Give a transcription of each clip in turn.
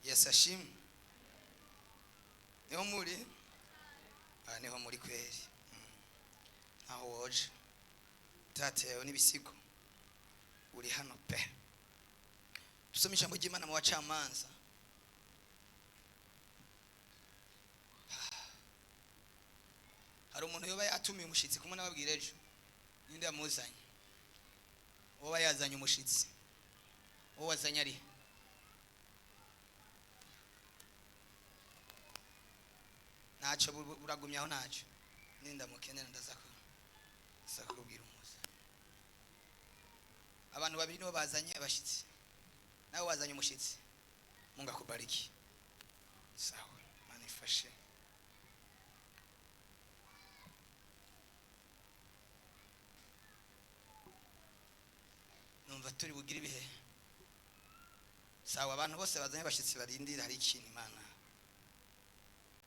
Yesu ashimwe. Niho muri? Niho muri kweri. Aho woje. Tatewe n'ibisigo. Uri hano pe. Tusome ijambo ry'Imana mu Bacamanza. Hari umuntu yoba yatumiye umushitsi kumwe nababwira ejo. Ninde yamuzanye? Wowe yazanye umushitsi. Wowe wazanye ari? Ntacyo buragumyaho ntacyo. Ninda mukenera ndaza kubwira umuza. Abantu babiri nibo bazanye abashitsi. Nawe wazanye umushitsi. Mungu akubariki. Sawa, manifashe. Numva turi bugira ibihe. Sawa, abantu bose bazanye abashitsi barindira hari ikintu Imana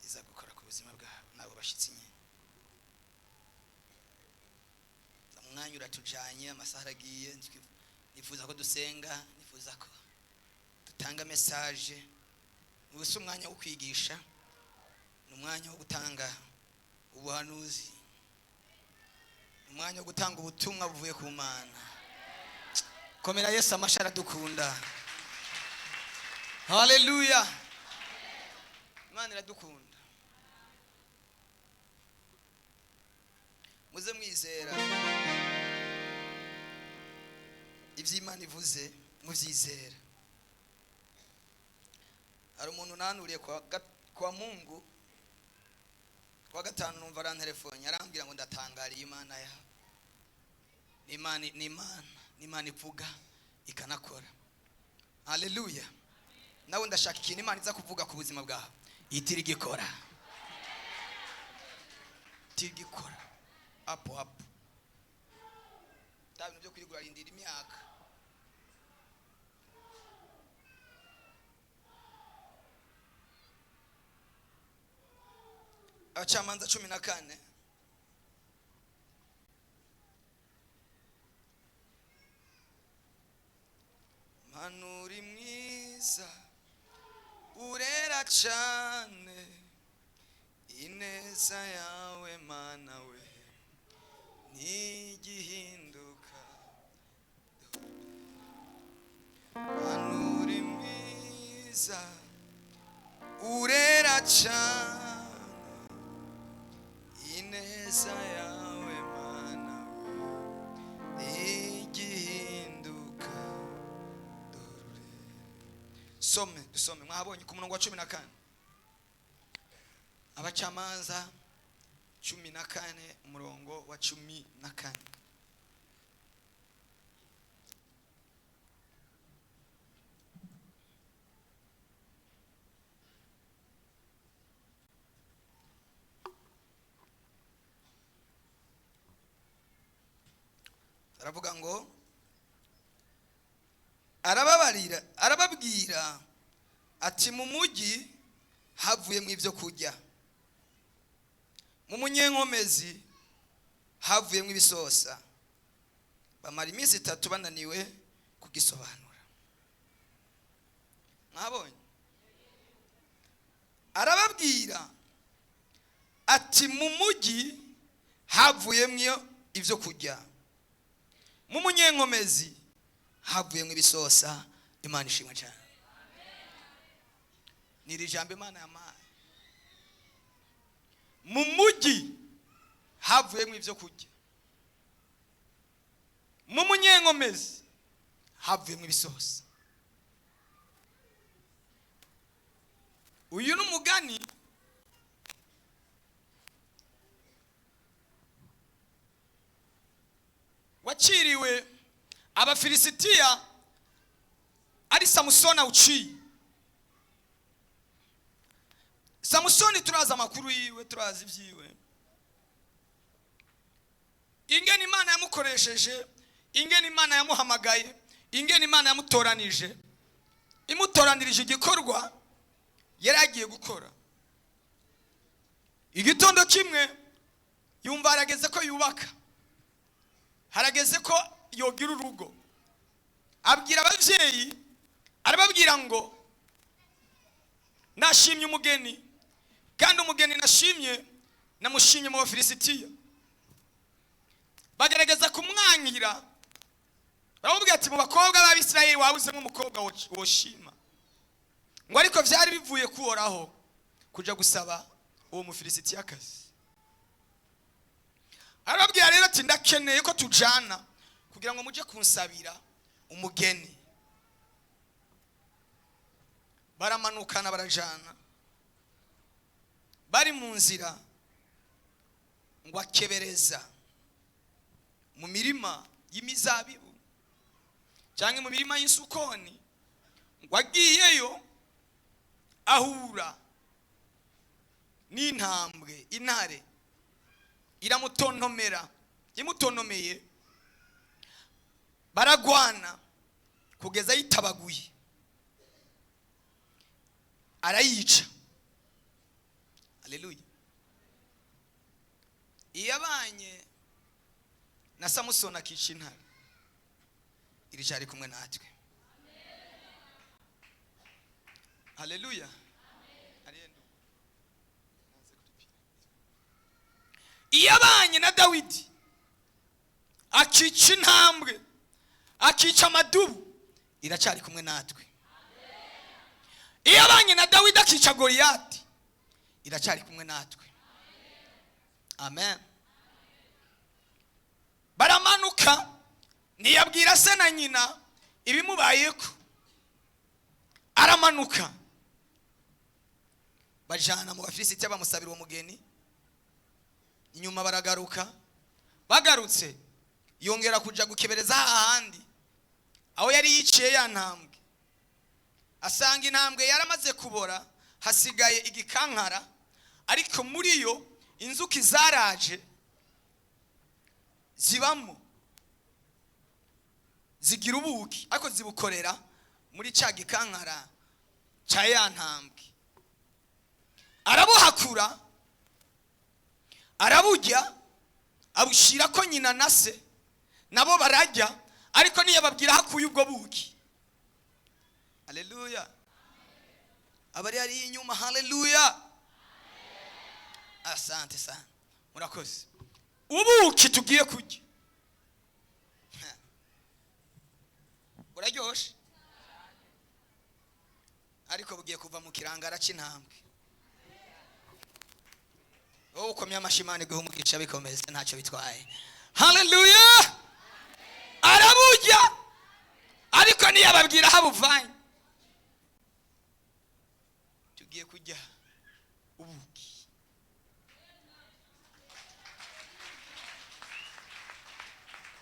iza gukora ku buzima bwabo nabo bashitsi nye. Umwanya uratujanye, amasaha agiye, nifuza ko dusenga, nifuza ko dutanga message. Ubuse umwanya wo kwigisha, n'umwanya wo gutanga ubuhanuzi, umwanya wo gutanga ubutumwa buvuye ku Mana. Komera Yesu amashara dukunda. Hallelujah. Imana iradukunda. Muze mwizera ivy'Imana ivuze muvyizera. Hari umuntu nanuriye kwa Mungu kwa gatanu numva ran telefone arambwira ngo ndatangariye Imana ya Imana ivuga ikanakora. Hallelujah. Nawe ndashaka ikintu Imana iza kuvuga ku buzima bwawe. Itirigikora. Tigikora. Apo. Tabintu byo kwigura rindira imyaka. Abacamanza 14. Manuri mwiza urera cyane ineza yawe Mana we nigihinduka. Manuri mwiza urera cyane ineza yawe Mana we nigihinduka. Dusome mwabonye ku murongo wa 14. Abacamanza 14 umurongo wa 14. Aravuga ngo arababwira ati mu mugi havuye mu ivyo kurya, mu munyenkomezi havuye mu ibisosa, bamara iminsi 3 bananiwe kugisobanura. Mwabonye? Arababwira ati mu mugi havuye mu ivyo kurya, mu munyenkomezi havuye mu ibisosa. Imana ishimwe cyane. Niri jambo Imana yamaye. Mu mugi havuye mu ivyo kurya, mu munyenkomezi havuye mu ibisosa. Uyu n'umugani waciriwe Abafilisitiya ari Samusoni uciye. Samusoni turaza amakuru yiwe, turaza ivyiwe. Ingene Imana yamukoresheje, ingene Imana yamuhamagaye, ingene Imana yamutoranije. Imutoranirije igikorwa yari agiye gukora. Igitondo kimwe yumva arageze ko yubaka. Harageze ko yogira urugo. Abwira abavyeyi, arababwira ngo nashimye umugeni, kandi umugeni nashimye namushimye mu Bafilisitiya. Bagerageza kumwankira, baramubwira ati mu bakobwa b'Abisirayeli wabuzemo umukobwa woshima. Ngo ariko byari bivuye kuhoraho kuja gusaba uwo Mufilisitiyakazi. Arababwira rero ati ndakeneye ko tujana kugira ngo muje kunsabira umugeni. Baramanukana barajana, bari mu nzira ngo akebereza mu mirima y'imizabibu cyangwa mu mirima y'isukoni. Ngo agiyeyo ahura n'intambwe, intare iramutontomera. Imutontomeye baragwana kugeza yitabaguye, arayica. Haleluya. Iyabanye na Samusoni akica intare, iri cyari kumwe natwe. Haleluya. Iyabanye na Dawidi akica intambwe, akica amadubu, iracyari kumwe natwe. Iyabanye na Dawidi akica Goliyati, iracyari kumwe natwe. Amen. Baramanuka, ntiyabwira se na nyina ibimubayeko. Aramanuka bajana mu Bafilisitiya bamusabira uwo mugeni. Inyuma baragaruka, bagarutse yongera kuja gukebereza ahandi aho yari yiciye ya ntambwe. Asanga intambwe yaramaze kubora, hasigaye igikankara, ariko muri yo inzuki zaraje zibamo, zigira ubuki, ariko zibukorera muri ca gikankara ca ya ntambwe. Arabuhakura, araburya, abushira ko nyina na se nabo barajya, ariko ntiyababwira hakuye ubwo buki. Haleluya. Abari ari inyuma, haleluya. Asante sana, murakoze. Ubuki tugiye kurya uraryoshe, ariko bugiye kuva mu kirangara cy'intambwe. Wowe ukomye amashimane guha umugisha bikomeze, ntacyo bitwaye. Haleluya. Araburya, ariko ntiyababwira habuvanye. Tugiye kujya ubuki.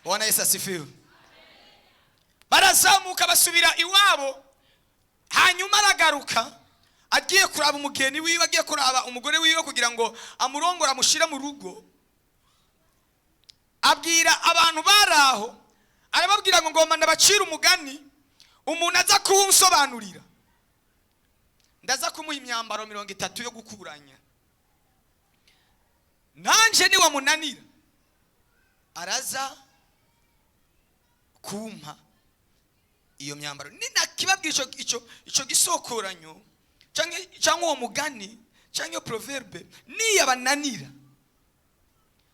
Bwana Yesu asifiwe. Barazamuka basubira iwabo, hanyuma aragaruka agiye kuraba umugeni wiwe, agiye kuraba umugore wiwe kugira ngo amurongore amushire mu rugo. Abwira abantu baraho, arababwira ngo ngoma ndabacira umugani, umuntu aza kunsobanurira ndaza kumuha imyambaro 30 yo gukuranya. Nanje ni wamunanira araza kumpa iyo myambaro. Ninakibabwira ico gisokoranyo cyangwa uwo mugani cyangwa proverbe, niyabananira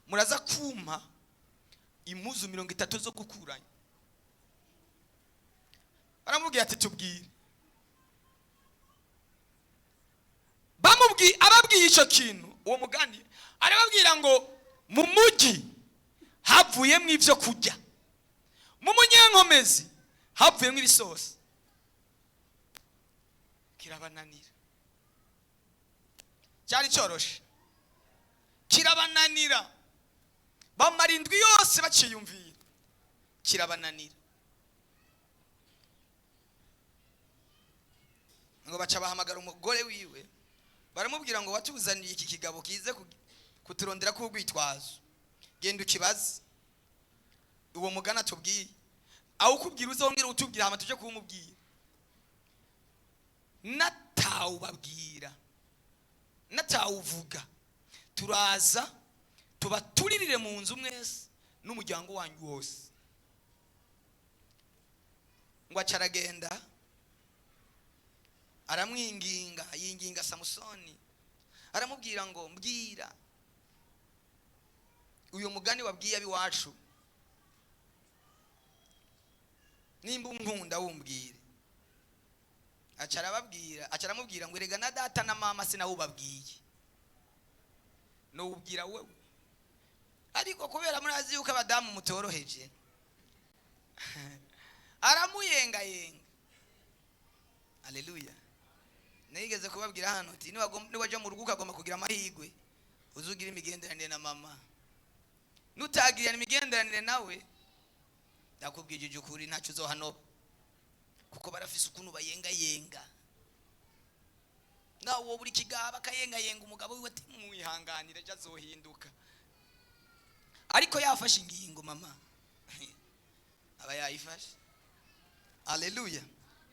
muraza kumpa impuzu 30 zo gukuranya. Baramubwira ati tubwire. Ababwiye icyo kintu, uwo mugani arababwira ngo mu mugi havuyemo ibyo kurya, mu munyenkomezi havuyemo ibisosi. Kirabananira, cyari cyoroshe, kirabananira. Bamara indwi yose baciyumvira, kirabananira. Ngo baca bahamagara umugore wiwe, baramubwira ngo watuzaniye iki kigabo kize kuturondera ko urwitwazo, genda ukibaze uwo mugana tubwiye. Aho kubwira uzongera utubwira hama tuje kumubwira. Natawubabwira, natawuvuga, turaza tubaturirire mu nzu mwese n'umuryango wanyu wose. Ngo acaragenda aramwinginga, yinginga Samusoni, aramubwira ngo mbwira uyu mugani wabwiye abiwacu, nimba unkunda wumbwire. acaramubwira ngo erega na data na mama sinawubabwiye, nowubwira wewe, ariko kubera murazi yuko abadamu mutoroheje aramuyengayenga. Haleluya. Nigeze kubabwira hano ati niwaje mu rugo ukagomba kugira amahirwe uzugira imigenderanire na mama, nutagirana imigenderanire nawe ndakubwije ukuri ntacyo uzohano, kuko barafise ukuntu bayengayenga. nawe wo buri kigaba akayengayenga umugabo wiwe ati muyihanganire ejo azohinduka, ariko yafashe ingingo mama aba yayifashe. Haleluya.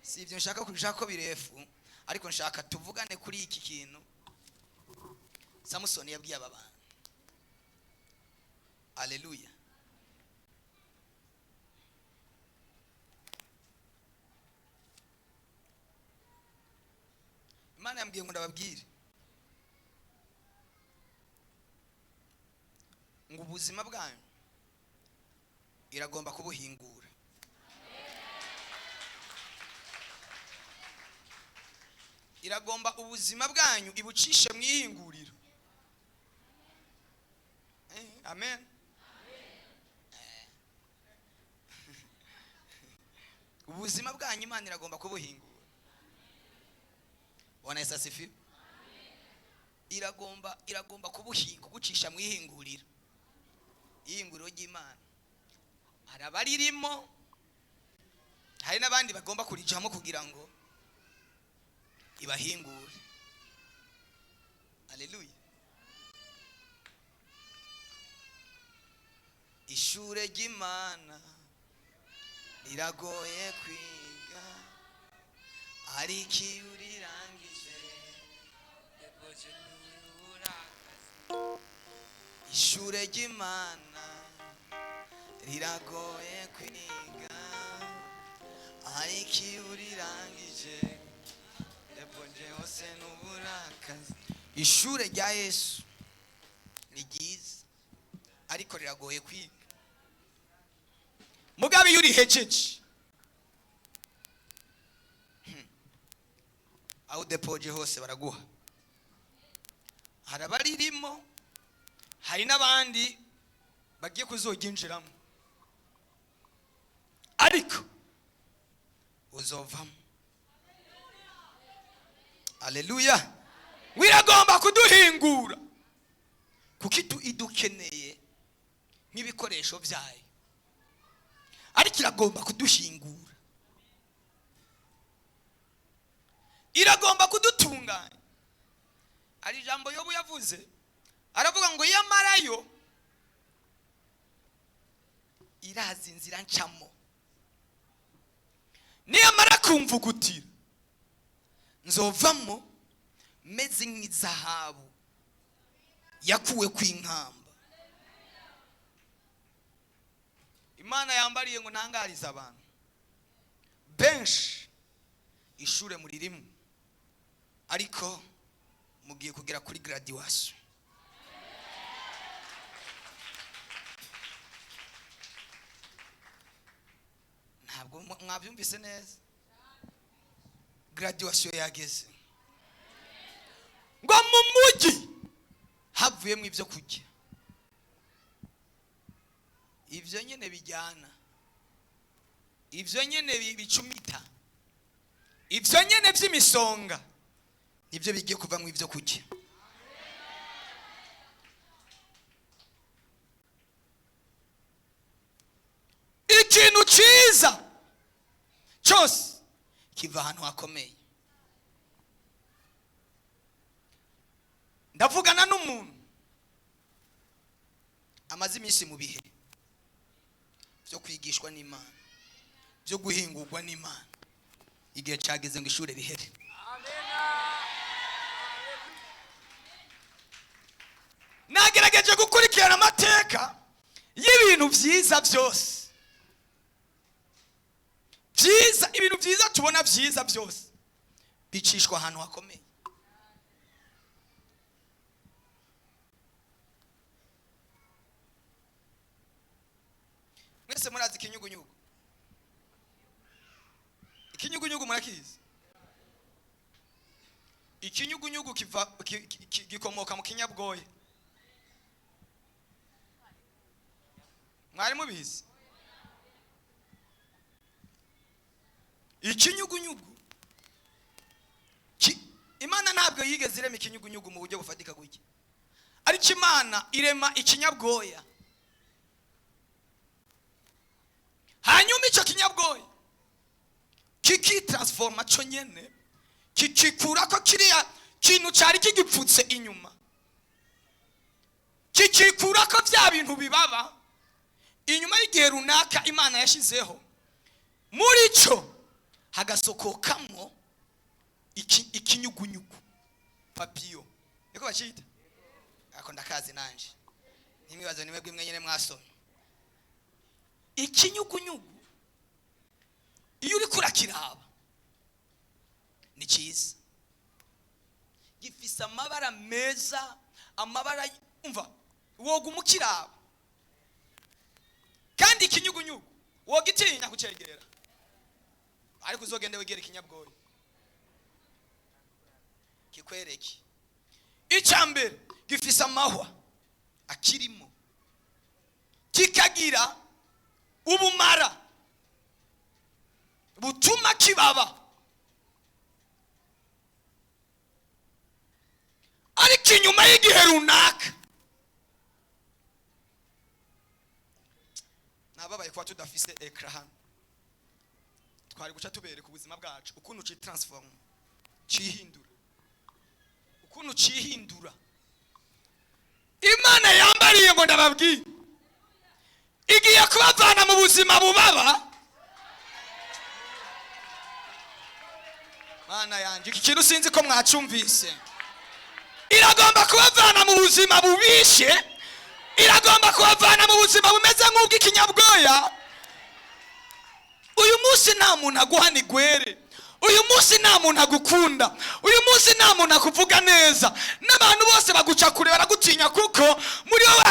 Si ibyo nshaka kurishaka ko birefu, ariko nshaka tuvugane kuri iki kintu Samusoni yabwiye aba bantu. Haleluya. Imana yambwiye ngo ndababwire ngo ubuzima bwanyu iragomba kubuhingura. Iragomba ubuzima bwanyu ibucishe mwihinguriro. Amen. Ubuzima bwanyu Imana iragomba kubuhingura. Bwana Yesu asifiwe. Iragomba kugucisha mwihinguriro. Ihinguriro ry'Imana. Hari abaririmo, hari n'abandi bagomba kurijamo kugira ngo ibahingure. Haleluya. Ishure ry'Imana riragoye kwiga, ariko iyo urirangije ishure ry'Imana riragoye kwiga, ariko iyo urirangije depoje hose n'uburakazi. Ishure rya Yesu ni ryiza, ariko riragoye kwiga. Mugabe iyo urihejeje aho depoje hose baraguha. Hari abaririmo, hari n'abandi bagiye kuzoginjiramo, ariko uzovamo. Haleluya. Wiragomba kuduhingura kuko idukeneye nk'ibikoresho byayo, ariko iragomba kuduhingura, iragomba kudutunganya. Ari ijambo Yobu yavuze, aravuga ngo yamarayo irazi inzira ncamo, niyamara kumvugutira nzovamo meze nk'izahabu yakuwe kw'inkamba. Imana yambariye ngo ntangarize abantu benshi ishure muri rimwe, ariko mugiye kugera kuri graduation. Ntabwo mwabyumvise neza. Graduation yageze ngo mu mujyi havuyemo ibyo kujya, ibyo nyene bijyana, ibyo nyene bicumita, ibyo nyene by'imisonga nibyo bigiye kuva mu ibyo kujya. Ikintu cyiza cyose kiva ahantu hakomeye. Ndavugana n'umuntu amaze iminsi mu bihe byo kwigishwa n'Imana, byo guhingurwa n'Imana. Igihe cyageze ngo ishure rihere. Nagerageje gukurikirana amateka y'ibintu byiza byose, byiza, ibintu byiza tubona byiza byose bicishwa ahantu hakomeye. Mwese murazi ikinyugunyugu? Ikinyugunyugu murakizi? Ikinyugunyugu gikomoka mu kinyabwoya. Mwari mubizi? Ikinyugunyugu Imana ntabwo yigeze irema ikinyugunyugu mu buryo bufatika gutya, ariko Imana irema ikinyabwoya, hanyuma icyo kinyabwoya kikitransforma cyo nyene, kikikura ko kiriya kintu cyari kigipfutse inyuma, kikikura ko bya bintu bibaba inyuma y'igihe runaka Imana yashizeho, muri cyo hagasokokamo ikinyugunyugu, papiyo niko bacita. Ako ndakazi nanje, nimwibazo nimwe bwimwe nyene mwasomye. Ikinyugunyugu iyo uri kurakiraba ni cyiza, gifise amabara meza, amabara umva woga umukiraba, kandi ikinyugunyugu wogitinya kucegera, ariko uzogende wegera ikinyabwoya kikwereke. Icambere gifise amahwa akirimo, kikagira ubumara butuma kibaba, ariko inyuma y'igihe runaka nababaye kuba tudafise ekra hano, twari guca tubereka ubuzima bwacu ukuntu citransform, cihindura, ukuntu cihindura. Imana yambariye ngo ndababwiye igiye kubavana mu buzima bubaba. Mana yanje, iki kintu sinzi ko mwacumvise. Iragomba kubavana mu buzima bubishe, iragomba kubavana mu buzima bumeze nk'ubw'ikinyabwoya. Uyu munsi nta muntu aguhana igwere, uyu munsi nta muntu agukunda, uyu munsi nta muntu akuvuga neza, n'abantu bose baguca kure baragutinya, kuko muri bo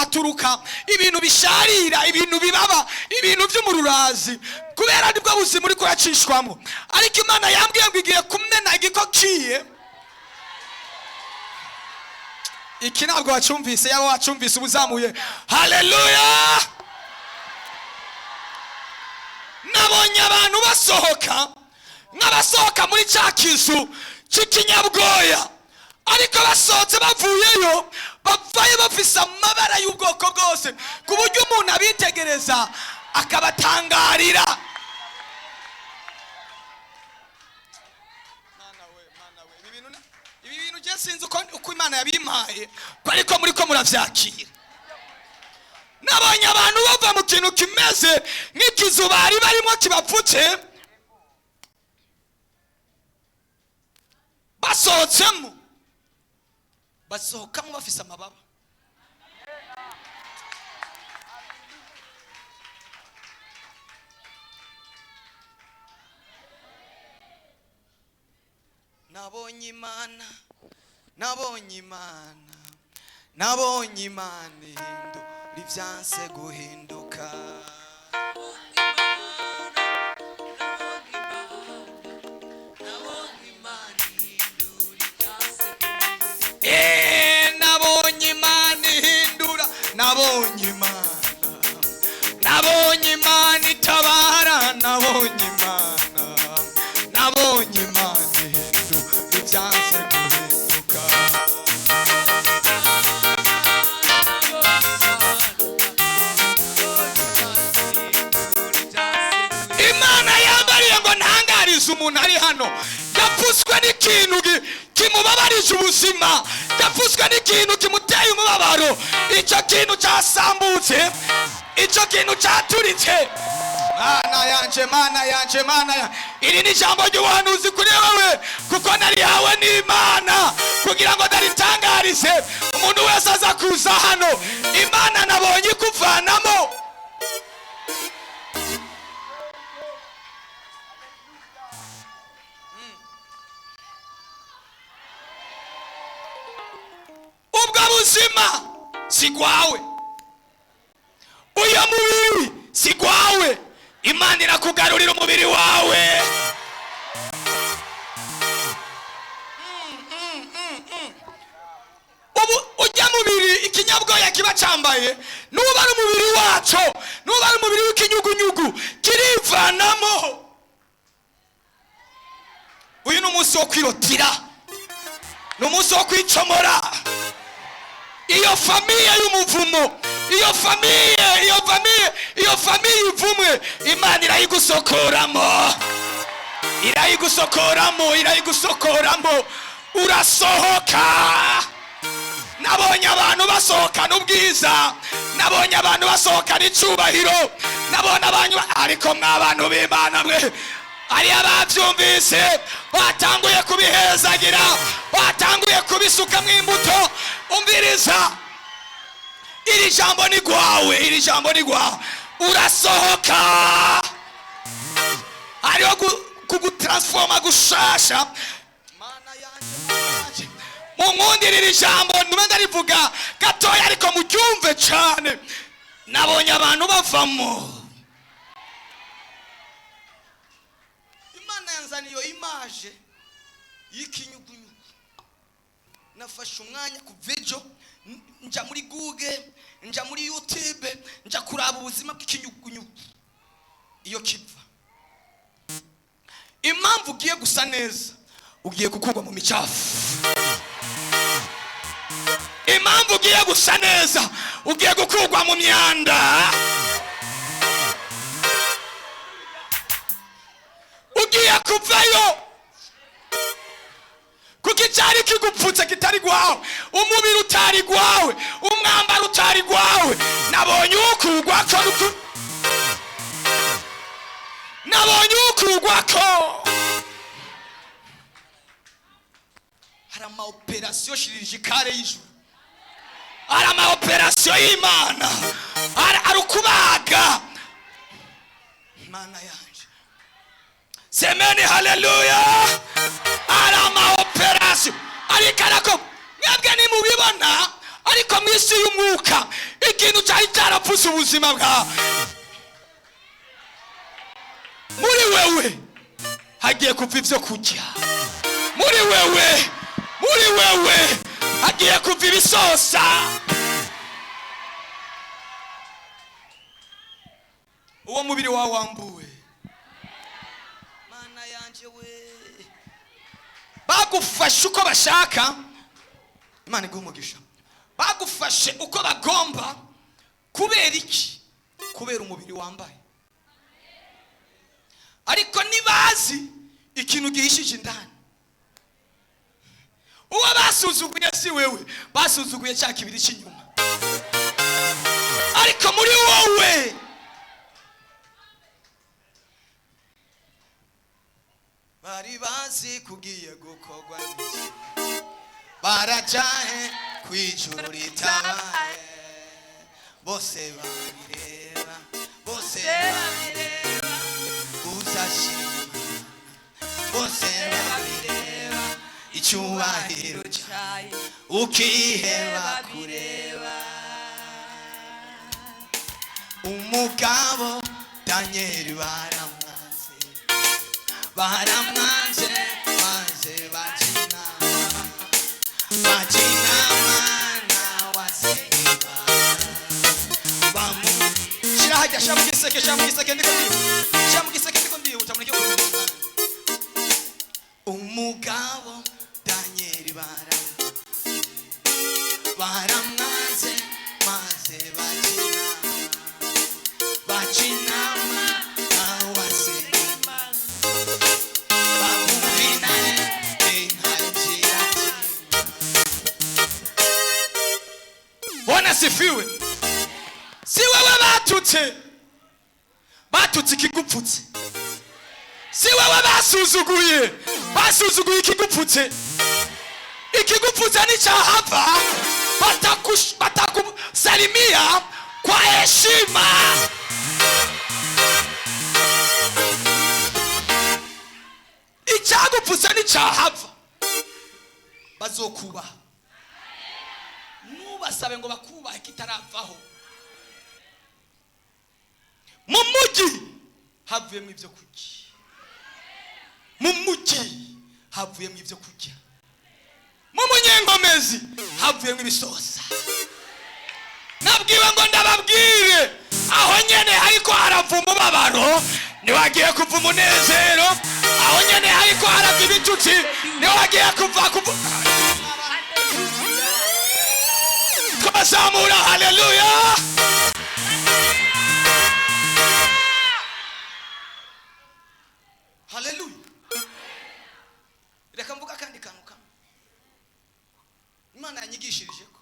aturuka ibintu bisharira, ibintu bibaba, ibintu by'umururazi, kubera nibwo buzima uri kuracishwamo. Ariko Imana yambwiye ngo igiye kumena igikokiye. Iki ntabwo wacumvise, yaba wacumvise ubuzamuye haleluya. Nabonye abantu basohoka nk'abasohoka muri cya kizu cy'ikinyabwoya, ariko basohotse bavuyeyo bavayo bafise amabara y'ubwoko bwose, ku buryo umuntu abitegereza akabatangarira. Ibi bintu je sinzi uko Imana yabimpaye, ariko muri ko muravyakira. Nabonye abantu bava mu kintu kimeze nk'ikizu bari barimo kibapfutse, basohotsemo, basohokamo bafise amababa. Nabonye Imana, nabonye Imana, nabonye Imana hindura ibyanse guhinduka. Nabonye Imana ihindura, nabonye Imana, nabonye Imana itabara, nabonye Imana, nabonye Imana ihindura ibyanse guhinduka. Imana yambariye ngo ntangarize umuntu ari hano yapfuswe n'ikintu kimubabarije ubuzima, yapfuswe n'ikintu kimuteye umubabaro, icyo kintu cyasambutse, icyo kintu cyaturitse. Mana yanje, Mana yanje, Mana yanje, iri ni ijambo ry'ubuhanuzi kuri wewe, kuko narihawe n'Imana kugira ngo ndaritangarize umuntu wese aza kuza hano. Imana nabonye kuvanamo. ubuzima si gwawe, uyo mubiri si gwawe. Imana irakugarurira umubiri wawe. Ubu ujya mubiri ikinyabwoya kiba cambaye nuba ari umubiri wacu, nuba ari umubiri w'ikinyugunyugu kirivanamo. Uyu ni umunsi wo kwirotira, ni umunsi wo kwicomora. Iyo famiye y'umuvumo, iyo famiye ivumwe, Imana irayigusokoramo, urasohoka. Nabonye abantu basohokana ubwiza, nabonye abantu basohokana icubahiro, nabona abantu, ariko mw'abantu b'Imana mwe, ari abavyumvise batanguye kubihezagira, batanguye kubisuka mw'imbuto. Umviriza, iri jambo ni gwawe, urasohoka. Hariho kugutransforma gushasha. Mana yanje, munkundire iri jambo ndume ndarivuga gatoya ariko muryumve cane. Nabonye abantu bavamo. Imana yanzaniye image y'ikinyugunyugu. Nafashe umwanya kuvejo nja muri Google, nja muri YouTube, nja kuraba ubuzima bw'ikinyugunyugu iyo kiva. Impamvu ugiye gusa neza, ugiye gukurwa mu micafu. Impamvu ugiye gusa neza, ugiye gukurwa mu myanda. Ugiye kuvayo kuko icyari kigupfutse kitari gwawe, umubiri utari gwawe, umwambaro utari gwawe. Nabonye ukugwako. Hari ama operation chirurgicale y'ijuru, hari ama operation y'Imana, hari ukubaga. Mana yanje, semeni haleluya. Hari ama operation, ariko arako mwebwe nimubibona, ariko mwisi y'umwuka ikintu cyari cyarapfuze ubuzima bwa. Muri wewe hagiye kuva ivyo kurya, muri wewe hagiye kuva ibisosa. Uwo mubiri wawe wambuwe. Mana yanje we, bagufashe uko bashaka. Imana igumugisha. Bagufashe uko bagomba. Kubera iki? Kubera umubiri wambaye. Ariko nibazi ikintu gihishije indani. Uwo basuzuguye si wewe, basuzuguye cya kibiri cy'inyuma. Ariko muri wowe bari bazi kugiye gukogwa neza, barajahe kwijuru ritabaye. Bose babireba, uzashima. Bose babireba icyubahiro cyawe, ukiheba kureba. Umugabo Daniel baramwanze maze bakina mana wasenga. Shirahajya shamugiseke ndiko ndihuta muri cyo kumenya. Umugabo Daniel baramwanze maze bakina mana wasenga. Bwana sifiwe. Si wewe batutse ikigupfutse, si wewe basuzuguye ikigupfutse. Ikigupfutse ni cyahava, batakusalimia kwa heshima. Icyagupfutse ni cyahava, bazokuba. nubasabe ngo bakubahe kitaravaho. Mu mujyi havuyemo ibyo kurya, mu mujyi havuyemo ibyo kurya, mu munyengomezi havuyemo ibisosa. Nabwiwe ngo ndababwire aho nyene hariko harava umubabaro niwagiye kuva umunezero, aho nyene hariko harava ibitutsi niwagiye kuva twazamura. Haleluya. Haleluya. Reka mvuga kandi kantu kamwe Imana yanyigishirije ko.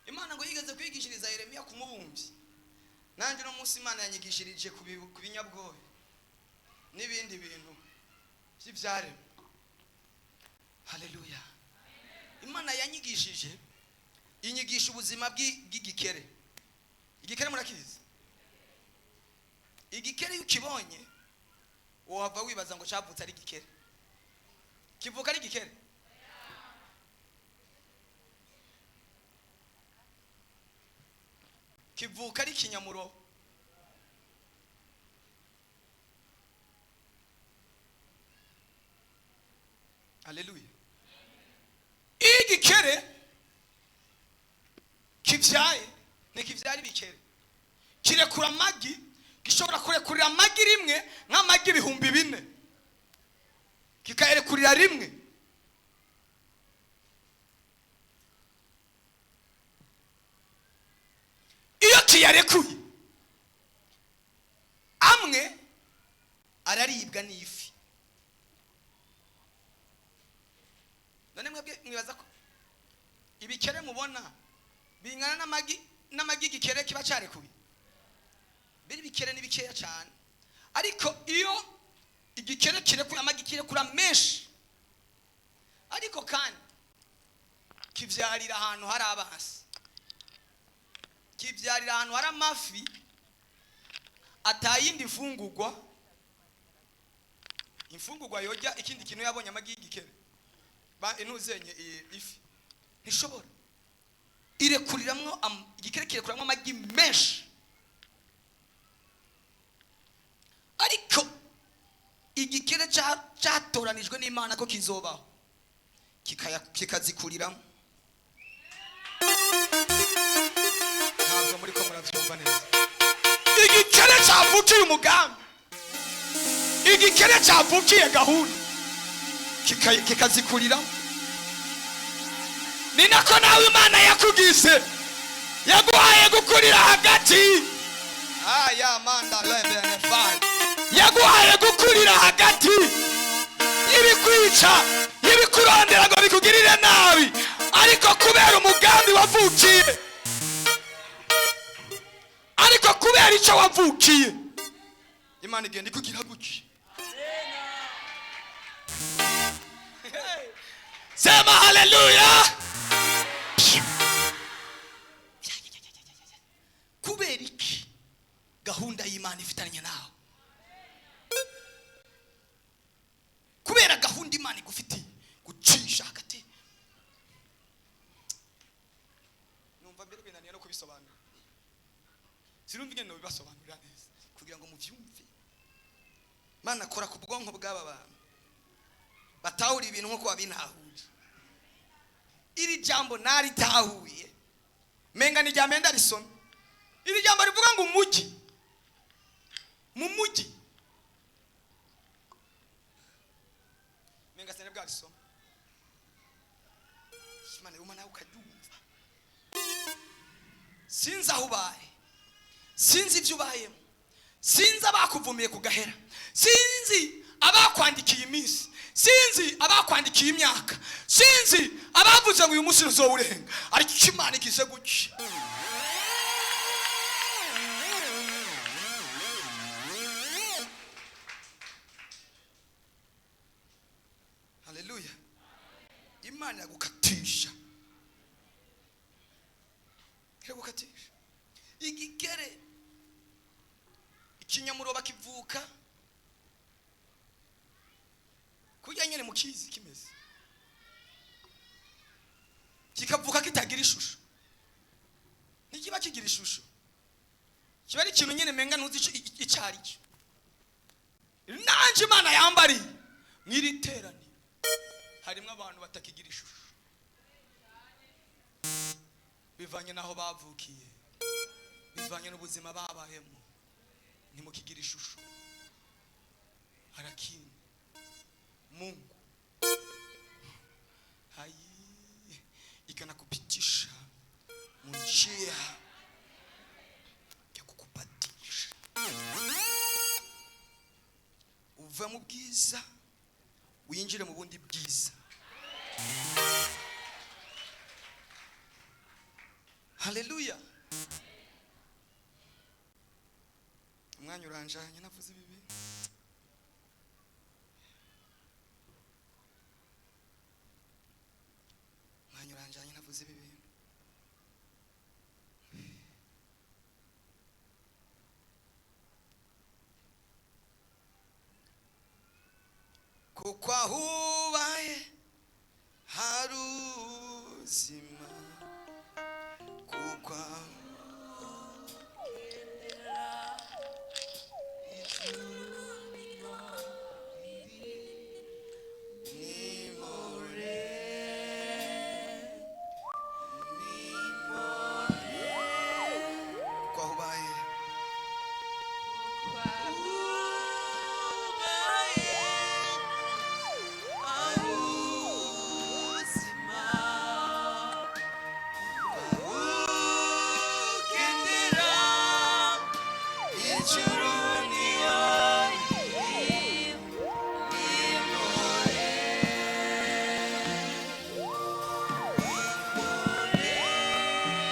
Imana ngo yigeze kwigishiriza Yeremiya ku mubumbyi. Nanjye no munsi Imana yanyigishirije ku binyabwohe n'ibindi bintu by'ibyaremwe. Haleluya. Imana yanyigishije inyigisha ubuzima bw'igikere. Igikere murakizi? Igikere iyo ukibonye wava wibaza ngo cyavutse ari igikere. Kivuka ari igikere? Kivuka ari kinyamuro. Haleluya. Igikere kivyaye ntikivyari bikere. Kirekura amagi, gishobora kurekurira amagi rimwe nk'amagi 4,000. Kikayerekurira rimwe. Iyo kiyarekuye amwe araribwa n'ifi. None mwebwe mwibaza ko ibikere mubona bingana n'amagi igikere kiba cyarekuye? Biri bikere ni bikeya cyane, ariko iyo igikere kirekuye amagi kirekura menshi, ariko kandi kivyarira ahantu hari abansi, kivyarira ahantu hari amafi atayindi imfungurwa yojya ikindi kintu yabonye amagi y'igikere intuzenye ifi ntishobora. Irekuriramwo igikere kirekuramwo amagi menshi, ariko igikere cyatoranijwe n'Imana ko kizobaho kikazikuriramo. Ntabwo muri ko murabyumva neza. Igikere cyavukiye umugambi, igikere cyavukiye gahunda kikazikuriramo. Ni nako nawe Imana yakugize, yaguhaye gukurira hagati. Aya manda lebe fine. Yaguhaye gukurira hagati y'ibikwica, y'ibikurondera ngo bikugirire nabi, ariko kubera umugambi wavukiye, ariko kubera icyo wavukiye Imana igenda ikugira gutya. Sema haleluya. Kubera iki gahunda y'Imana ifitanye nawe, kubera gahunda Imana igufitiye gucisha hagati. Numva mbere binaniye no kubisobanura, sinumva ingene bibasobanurira neza kugira ngo muvyumve. Imana akora ku bwonko bw'aba bantu batahura ibintu nko wabintahuje. Iri jambo naritahuye menga ni jambo ndarisoma. Iri jambo rivuga ngo umujyi, mu mujyi menga sene bwa risoma. Imana y'Imana ukajumva. Sinzi aho ubaye, sinzi ibyo ubayemo, sinzi abakuvumiye kugahera, sinzi abakwandikiye iminsi, sinzi abakwandikiye imyaka, sinzi abavuze ngo uyu munsi uzowurenga, ariko Imana igize gutya. Haleluya. Imana yagukatisha, iragukatisha. Igikere ikinyamuro bakivuka kujya nyene mukizi kimeze kikavuka kitagira ishusho. Ntikiba kigira ishusho, kiba ari ikintu nyine menga ntuzi icyo ari cyo. Nanje Imana yambariye mwiri terani harimo abantu batakigira ishusho, bivanye naho bavukiye, bivanye n'ubuzima babayemo, ntimukigira ishusho. Harakini Mungu ikanakupitisha mu njia ya kukubadilisha uve mu bwiza winjire mu bundi bwiza. Haleluya. Umwanya uranjanye navuze ibi bintu. Umwanya uranjanye navuze ibi bintu. Kuko ahubaye haruzima, kuko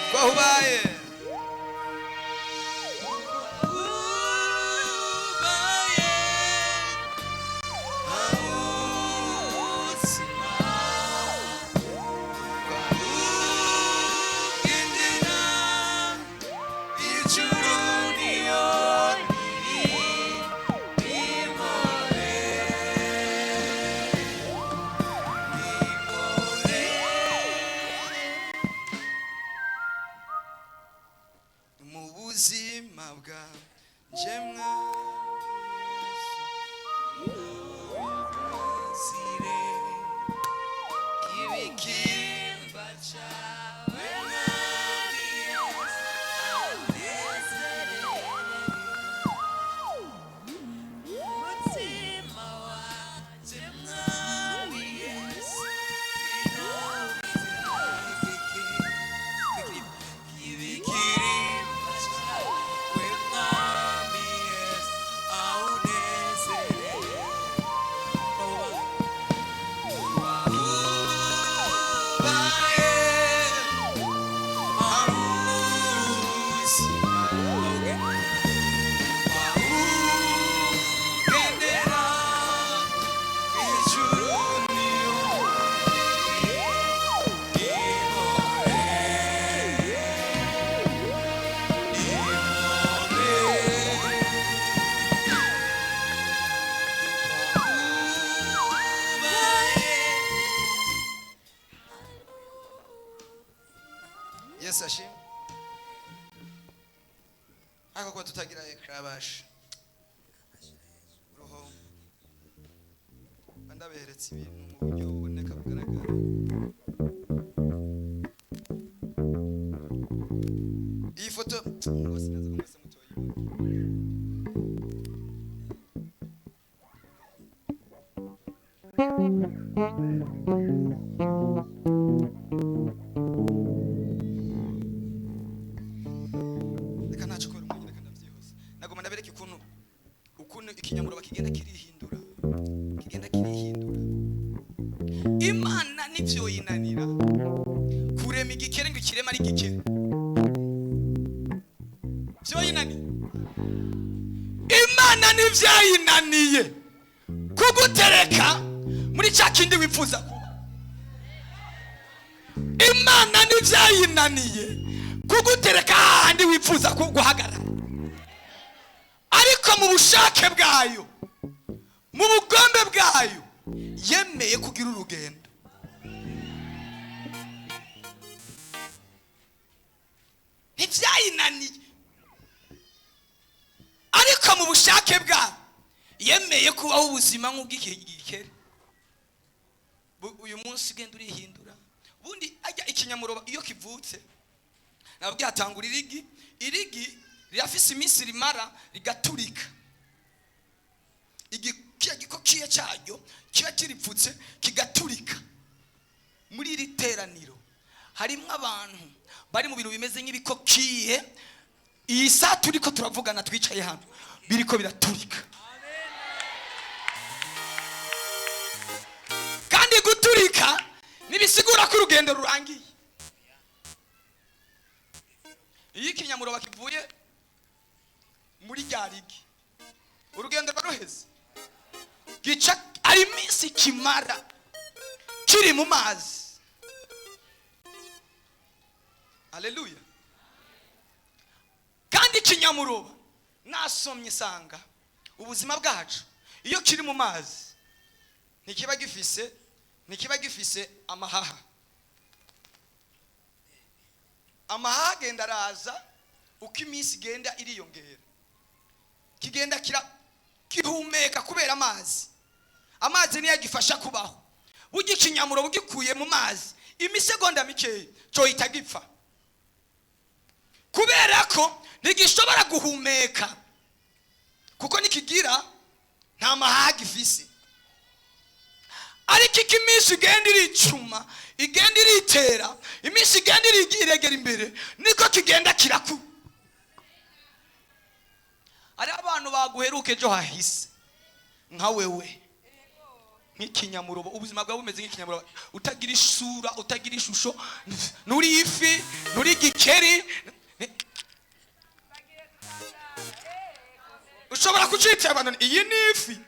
kwahubaye Sashim aka kwa tutagira ekrabash roho bandaberetse ibintu mu buryo buboneka bugaragara. Iyi foto ngose neza ngose mutoyi ikinyamuro bakigenda kirihindura. Imana nivyo yinanira kurema igikere ngo ikirema ari igikere, vyo yinaniye. Imana nivyo yinaniye kugutereka muri cya kindi wifuza kuba. Imana nivyo yinaniye kugutereka handi wifuza guhagarara, ariko mu bushake bwayo, mu bugombe bwayo yemeye kugira urugendo. byayinaniye, ariko mu bushake bwayo yemeye kubaho ubuzima nk'ubw'igikeri. Uyu munsi ugenda urihindura. Ubundi ajya ikinyamuroba iyo kivutse nabwo hatangura irigi rirafise iminsi rimara rigaturika. Igikokiye cyaryo kiba kiripfutse kigaturika. Muri iri teraniro harimo abantu bari mu bintu bimeze nk'ibikokiye. Iyi saa turiko turavugana twicaye hano biriko biraturika. Kandi guturika nibisigura ko urugendo rurangiye. Iyi kinyamuroba kivuye muri ryarigi urugendo baruheze gica ari iminsi kimara kiri mu mazi. Haleluya. Kandi kinyamuroba nasomye sanga ubuzima bwacu iyo kiri mu mazi ntikiba gifise amahaha. Amahaha agenda araza uko iminsi igenda iriyongera, kigenda kihumeka kubera amazi. Amazi niyo agifasha kubaho. Burya ikinyamuroba ugikuye mu mazi imisegonda mikeya cyohita gipfa, kubera ko ntigishobora guhumeka, kuko nikigira nta mahaha gifise. Ariko iminsi igenda iricuma, igenda iritera, iminsi igenda iregera imbere, niko kigenda kirakura. Ari abantu baguheruka ejo hahise nka wewe, nk'ikinyamuroba. Ubuzima bwawe bumeze nk'ikinyamuroba, utagira isura, utagira ishusho, nuri ifi, nuri igikeri. Ushobora kucitira abantu iyi ni ifi,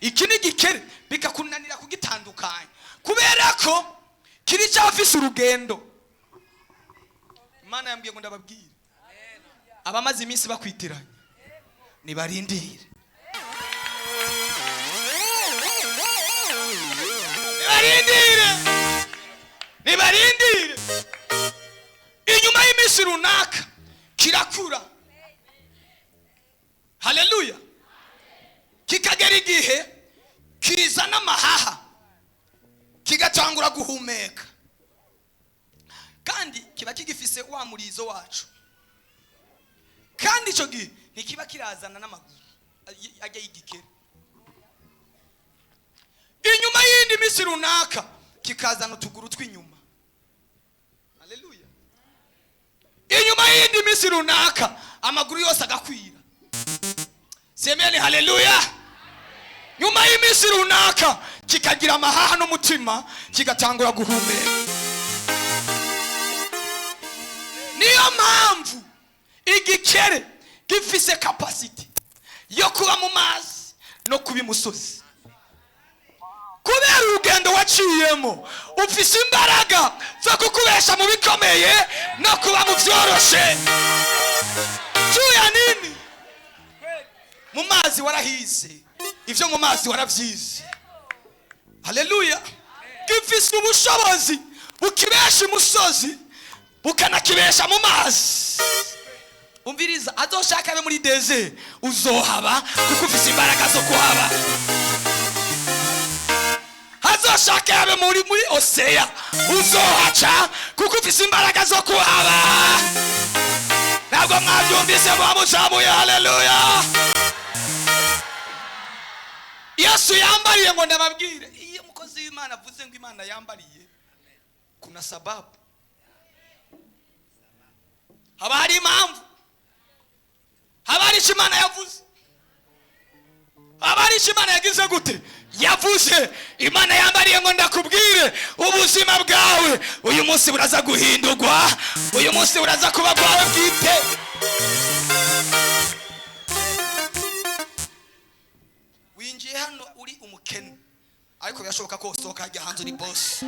iki ni igikeri, bikakunanira kugitandukanya kubera ko kiri cyafise urugendo. Imana yambwiye ngo ndababwire abamaze iminsi bakwitiranye nibarindire. Inyuma y'iminsi runaka kirakura. Haleluya. Kikagera igihe kizana amahaha, kigatangura guhumeka, kandi kiba kigifise wa murizo wacu. Kandi icyo gihe ntikiba kirazana n'amaguru ajya y'igikeri. Inyuma y'indi minsi runaka kikazana utuguru tw'inyuma. Haleluya. Inyuma y'indi minsi runaka amaguru yose agakwira. Semeni haleluya. Nyuma y'iminsi runaka kikagira amahaha n'umutima, kigatangura guhumeka. Niyo mpamvu igikere gifise capacity yo kuba mu mazi no kuba imusozi, kubera urugendo waciyemo. Ufise imbaraga zo kukubesha mu bikomeye no kuba mu byoroshe. Tuya nini? Mu mazi warahize, ivyo mu mazi waravyize. Haleluya. Gifise ubushobozi bukibesha imusozi bukanakibesha mu mazi. Umviriza, azoshaka abe muri desert uzohaba kuko ufise imbaraga zo kuhaba. Azoshaka abe muri ocean uzohaca kuko ufise imbaraga zo kuhaba. Ntabwo mwabyumvise bamucamuye. Haleluya. Yesu yambariye ngo ndababwire, iyo mukozi w'Imana avuze ngo Imana yambariye kuna sababu. Haba hari impamvu, haba hari icyo Imana yavuze, haba hari icyo Imana yagize gute yavuze. Imana yambariye ngo ndakubwire ubuzima bwawe uyu munsi buraza guhindurwa, uyu munsi buraza kuba bwawe bwite. Winjiye hano uri umukene, ariko birashoboka ko usohoka hajya hanze uri boss.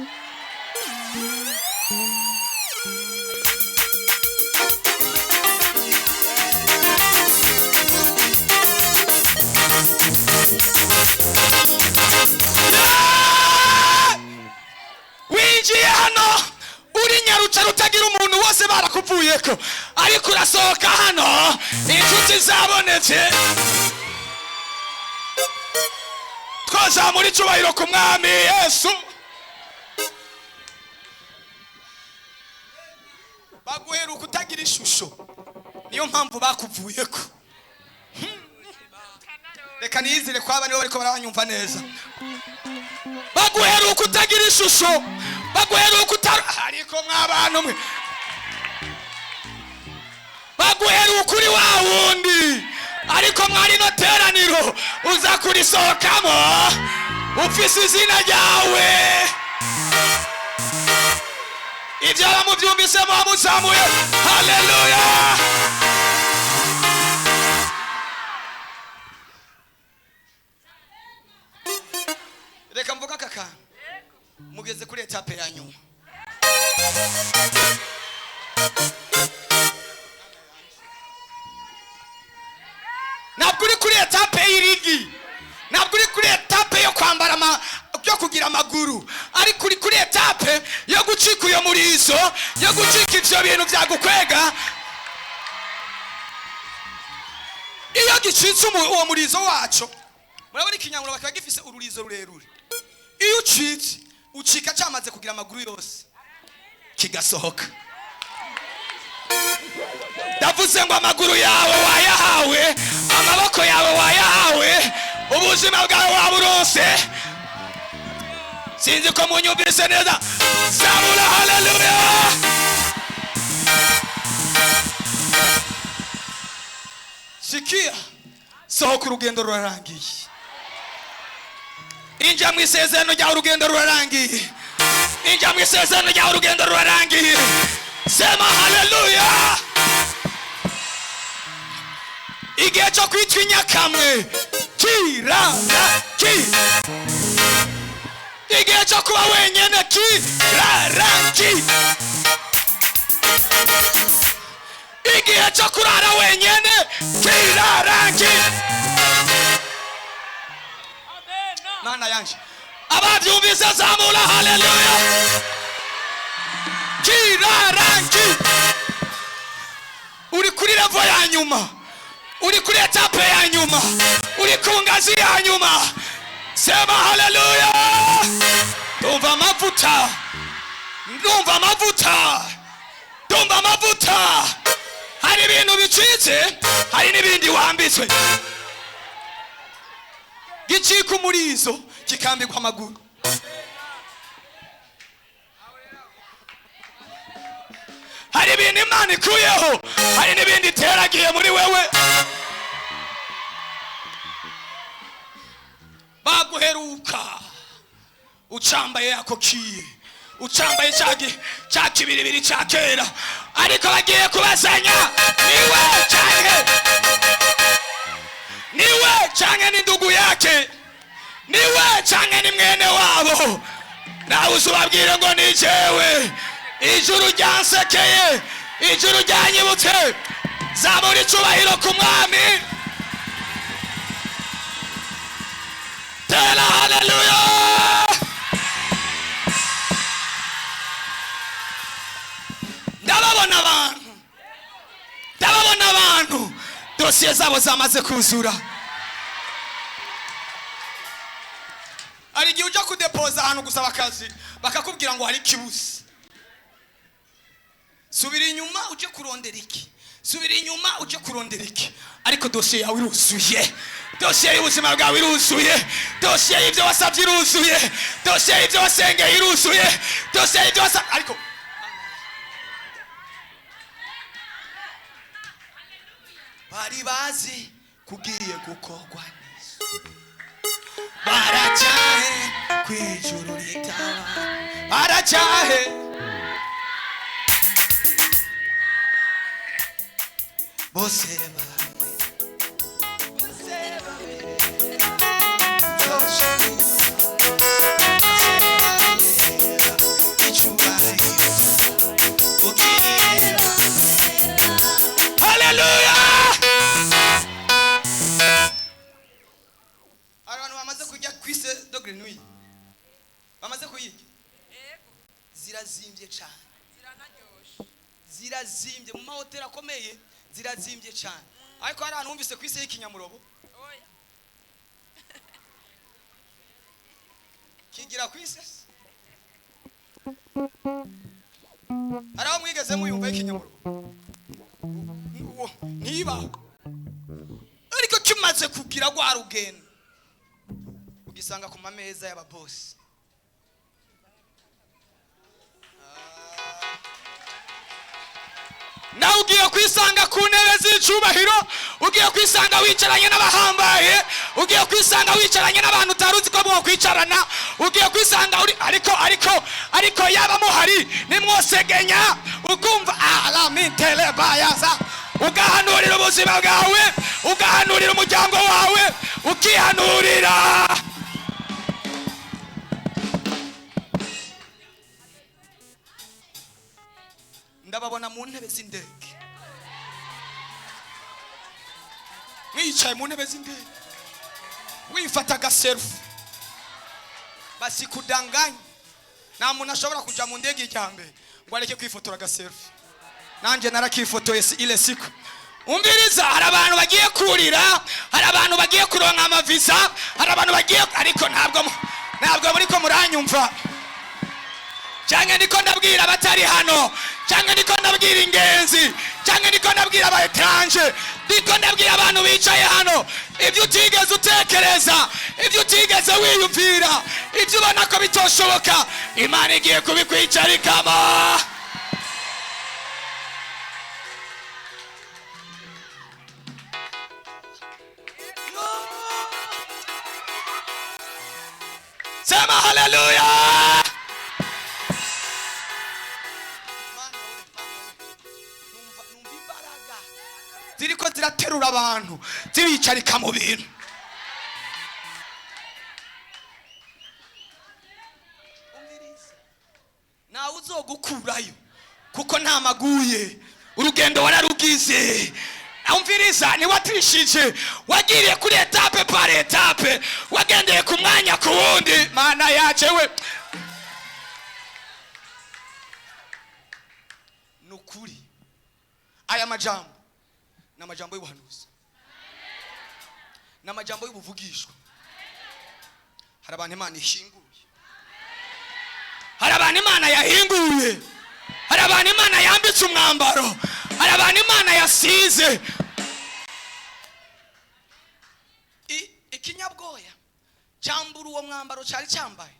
Winjiye hano uri nyaruca rutagira umuntu wose barakuvuyeko, ariko urasohoka hano inshuti zabonetse. Twazamura icyubahiro ku mwami Yesu. Baguheruka utagira ishusho, niyo mpamvu bakuvuyeko. Reka niyizire kwa bane bariko baranyumva neza. Baguheruka utagira ishusho, baguheruka ariko mwabantu mwe, baguheruka uri wa wundi, ariko mwari no teraniro uza kurisohokamo ufise izina ryawe. Ibyo bamubyumvise muzamuye haleluya. Reka mvuga kaka, mugeze kuri etape ya nyuma. Ntabwo uri kuri etape y'irigi, ntabwo uri kuri etape yo kwambara yo kugira amaguru, ariko uri kuri etape yo gucika uyo murizo, yo gucika ivyo bintu vyagukwega. Iyo gicitse uwo murizo wacu, murabona ikinyamuro bakaba gifise ururizo rurerure. Iyo ucitse ucika cyamaze kugira amaguru yose kigasohoka. Ndavuze ngo amaguru yawe wayahawe, amaboko yawe wayahawe, ubuzima bwawe waburose. Sinzi ko munyumvise neza. Zamura haleluya. Sikia, sohoka urugendo rurarangiye. Inja mu isezerano rya urugendo rurarangiye. Inja mu isezerano rya urugendo rurarangiye. Sema haleluya. Igihe cyo kwitwa inyakamwe kiraraki. Igihe cyo kuba wenyene kiraraki. Igihe cyo kurara wenyene kiraraki. Mana yanje abavyumvise zamura haleluya. Kiraraki. Uri kuri level ya nyuma, uri kuri etape ya nyuma, uri ku ngazi ya nyuma. Sema haleluya. Ndumva amavuta, ndumva amavuta, ndumva amavuta. Hari ibintu bicitse, hari n'ibindi wambitswe. Gicika umurizo kikambikwa amaguru. Hari ibintu Imana ikuyeho, hari n'ibindi iteragiye muri wewe. Baguheruka ucambaye yako kiye, ucambaye cya kibiribiri cya kera, ariko bagiye kubazanya niwe canke n'indugu yake, niwe canke ni mwene wabo. Nawe uzubabwire ngo ni jewe. Ijuru ryansekeye, ijuru ryanyibutse. Zamura icubahiro ku mwami. Tera haleluya. Ndababona abantu dosiye zabo zamaze kuzura. Ari igihe ujya kudepoza ahantu gusaba akazi bakakubwira ngo hari kibuzi. Subira inyuma uje kurondera iki, subira inyuma uje kurondera iki, ariko dosiye yawe iruzuye. Dosiye y'ubuzima bwawe iruzuye, dosiye y'ibyo wasabye iruzuye, dosiye y'ibyo wasengeye iruzuye, dosiye y'ibyo wasabye. Ariko bari bazi kugiye gukorwa neza, baracyahe kwijuru ritaba, baracyahe bose haleluya. Abantu bamaze kujya kwise dogre nuit, bamaze kuyiga zirazimbye cyane. zirazimbye mu mahoteli akomeye, zirazimbye cyane. Ariko hari ahantu humvise ku isi y'ikinyamurobo kigira ku isi. Hari aho mwigeze muyumva y'ikinyamurobo ntibaho, ariko kimaze kugira rwa rugendo ugisanga ku mameza y'ababosi. Nawe ugiye kwisanga ku ntebe z'icubahiro, ugiye kwisanga wicaranye n'abahambaye, ugiye kwisanga wicaranye n'abantu utaruzi ko mwo kwicarana, ugiye kwisanga uri ariko yaba muhari nimwosegenya ukumva alamintele bayaza, ugahanurira ubuzima bwawe, ugahanurira umuryango wawe, ukihanurira. Ndababona mu ntebe z'indege, mwicaye mu ntebe z'indege wifata agaselfie, basi kudanganya. Nta muntu ashobora kuja mu ndege ijyambere ngo areke kwifotora agaselfie. Nanjye narakifotoye ile siku. Umbiriza, hari abantu bagiye kurira, hari abantu bagiye kuronka amavisa, hari abantu bagiye, ariko ntabwo muri ko muranyumva. Cyangwa ndiko ndabwira abatari hano, cyangwa ndiko ndabwira ingenzi, cyangwa ndiko ndabwira aba etranje, ndiko ndabwira abantu bicaye hano. Ibyo utigeze utekereza, ibyo utigeze wiyumvira, ibyo ubona ko bitoshoboka, Imana igiye kubikwicarikamo. Sema haleluya. Ziriko ziraterura abantu zibicarika mu bintu. Nawe uzogukurayo kuko nta maguye, urugendo wararugize. Umviriza, ni watrishije, wagiriye kuri etape par etape, wagendeye ku mwanya ku wundi. Mana yaje we, nukuri aya majambo n'amajambo y'ubuhanuzi, n'amajambo y'ubuvugishwa. Hari abantu Imana ihinguye, hari abantu Imana yahinguye, hari abantu Imana yambitse umwambaro, hari abantu Imana yasize. Ikinyabwoya cyambura uwo mwambaro cyari cyambaye,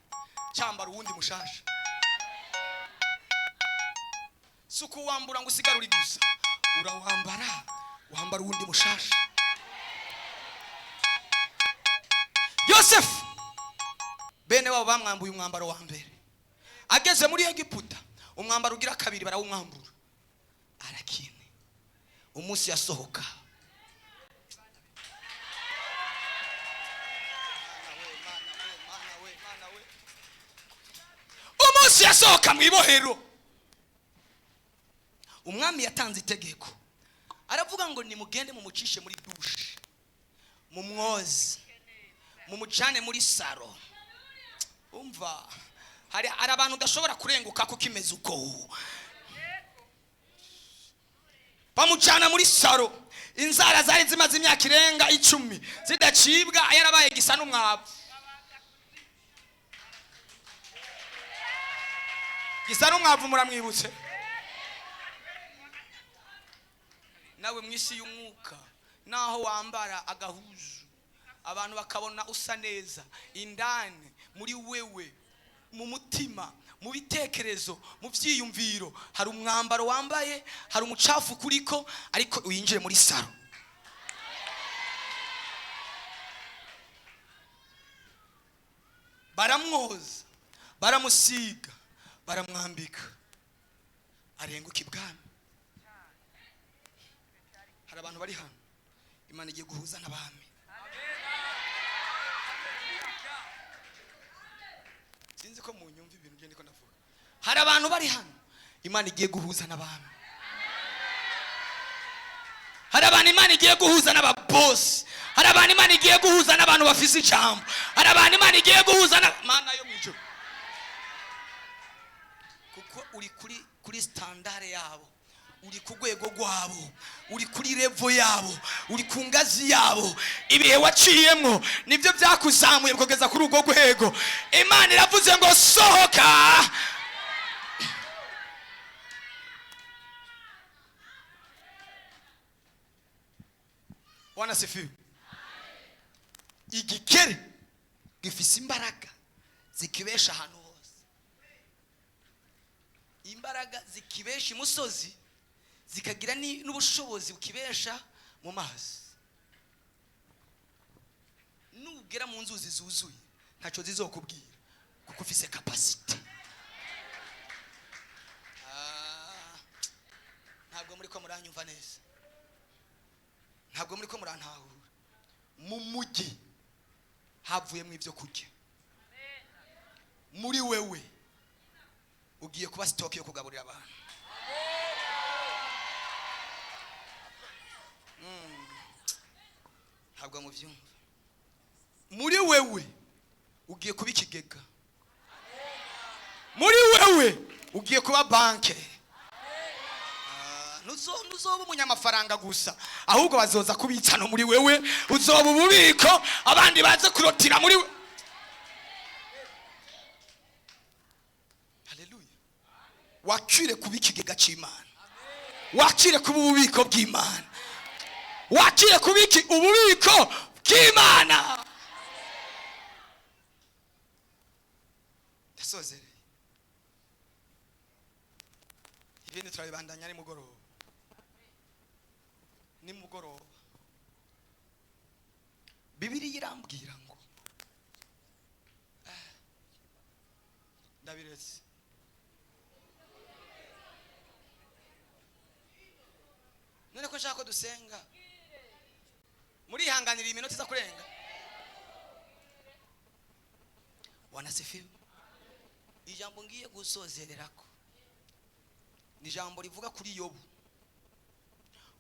cyambara uwundi mushasha. Suku wambura ngo usigarure gusa, urawambara, wambara uwundi mushasha. Yosefu bene wabo bamwambuye umwambaro wa mbere, ageze muri Egiputa umwambaro ugira kabiri barawumwambura, arakine. Umunsi yasohoka, umunsi yasohoka mu ibohero, umwami yatanze itegeko, aravuga ngo nimugende mumucishe muri dushe, mumwoze, mumucane muri saro. Umva, hari abantu udashobora kurenguka kuko imeze uko. Bamucana muri saro, inzara zari zimaze imyaka irenga 10 zidacibwa, yarabaye gisa n'umwavu. Gisa n'umwavu, muramwibutse? Nawe mwisi y'umwuka, naho wambara agahuzu abantu bakabona usa neza, indani muri wewe, mu mutima, mu bitekerezo, mu byiyumviro hari umwambaro wambaye, hari umucafu kuriko, ariko uyinjire muri saro. Baramwoza, baramusiga, baramwambika, arenguka ibwami. Hari abantu bari hano Imana igiye guhuza n'abami. Sinzi ko mu nyumva ibintu byo ndiko ndavuga. Hari abantu bari hano Imana igiye guhuza n'abami. Hari abantu Imana igiye guhuza n'ababosi, hari abantu Imana igiye guhuza n'abantu bafise ijambo, hari abantu Imana igiye guhuza na Mana yo mwijuru. kuko uri kuri standard yabo, uri ku rwego rwabo, uri kuri level yabo, uri ku ngazi yabo. Ibihe waciyemo nibyo byakuzamuye kugeza kuri urwo rwego. Imana iravuze ngo sohoka. Wana sifiwe. Igikere gifise imbaraga zikibesha ahantu hose. Imbaraga zikibesha imusozi, zikagira n'ubushobozi bukibesha mu mazi. Nugera mu nzuzi zuzuye ntaco zizokubwira kuko ufise capacity. Ntabwo muri ko muranyumva neza, ntabwo muri ko murantahura. Mu mujyi havuyemo ibyo kurya, muri wewe ugiye kuba stock yo kugaburira abantu. Ntabwo muvyumva. Muri wewe ugiye kuba ikigega, muri wewe ugiye kuba banke. Nuzoba umunyamafaranga gusa, ahubwo bazoza kubitsa no muri wewe. Uzoba ububiko abandi baze kurotira muri we. Haleluya. Wakire kuba ikigega cy'Imana, wakire kuba ububiko bw'Imana, wakire kuba ububiko bw'Imana. Ndasozere ibindi turabibandanya nimugoroba. Bibiliya irambwira ngo ndabiretse. None ko nshaka ko dusenga, muri ihanganira iminota iza kurenga. Wanasifiwe. Ijambo ngiye gusozererako ni ijambo rivuga kuri Yobu,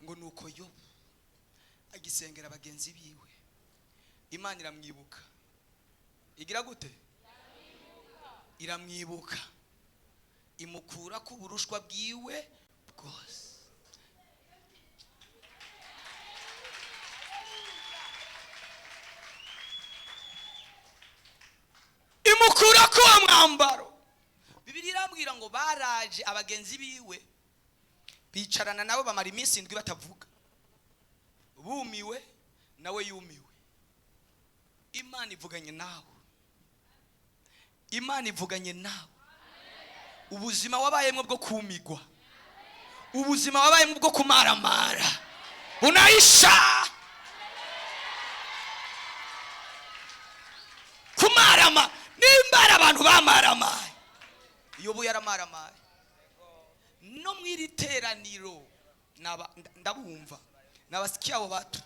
ngo nuko Yobu agisengera bagenzi biwe, Imana iramwibuka. Igira gute? Iramwibuka, imukura ku burushwa bwiwe bwose. Imukura ku mwambaro. Bibiliya irambwira ngo baraje abagenzi biwe bicarana nabo bamara iminsi 7 batavuga, bumiwe nawe yumiwe. Imana ivuganye nawe, Imana ivuganye nawe. Ubuzima wabayemo bwo kumigwa, ubuzima wabayemo bwo kumaramara unaisha. Kumarama nimbara abantu bamaramaye. Yobu yaramaramaye. No mwiri teraniro ndabumva nabasikia abo batu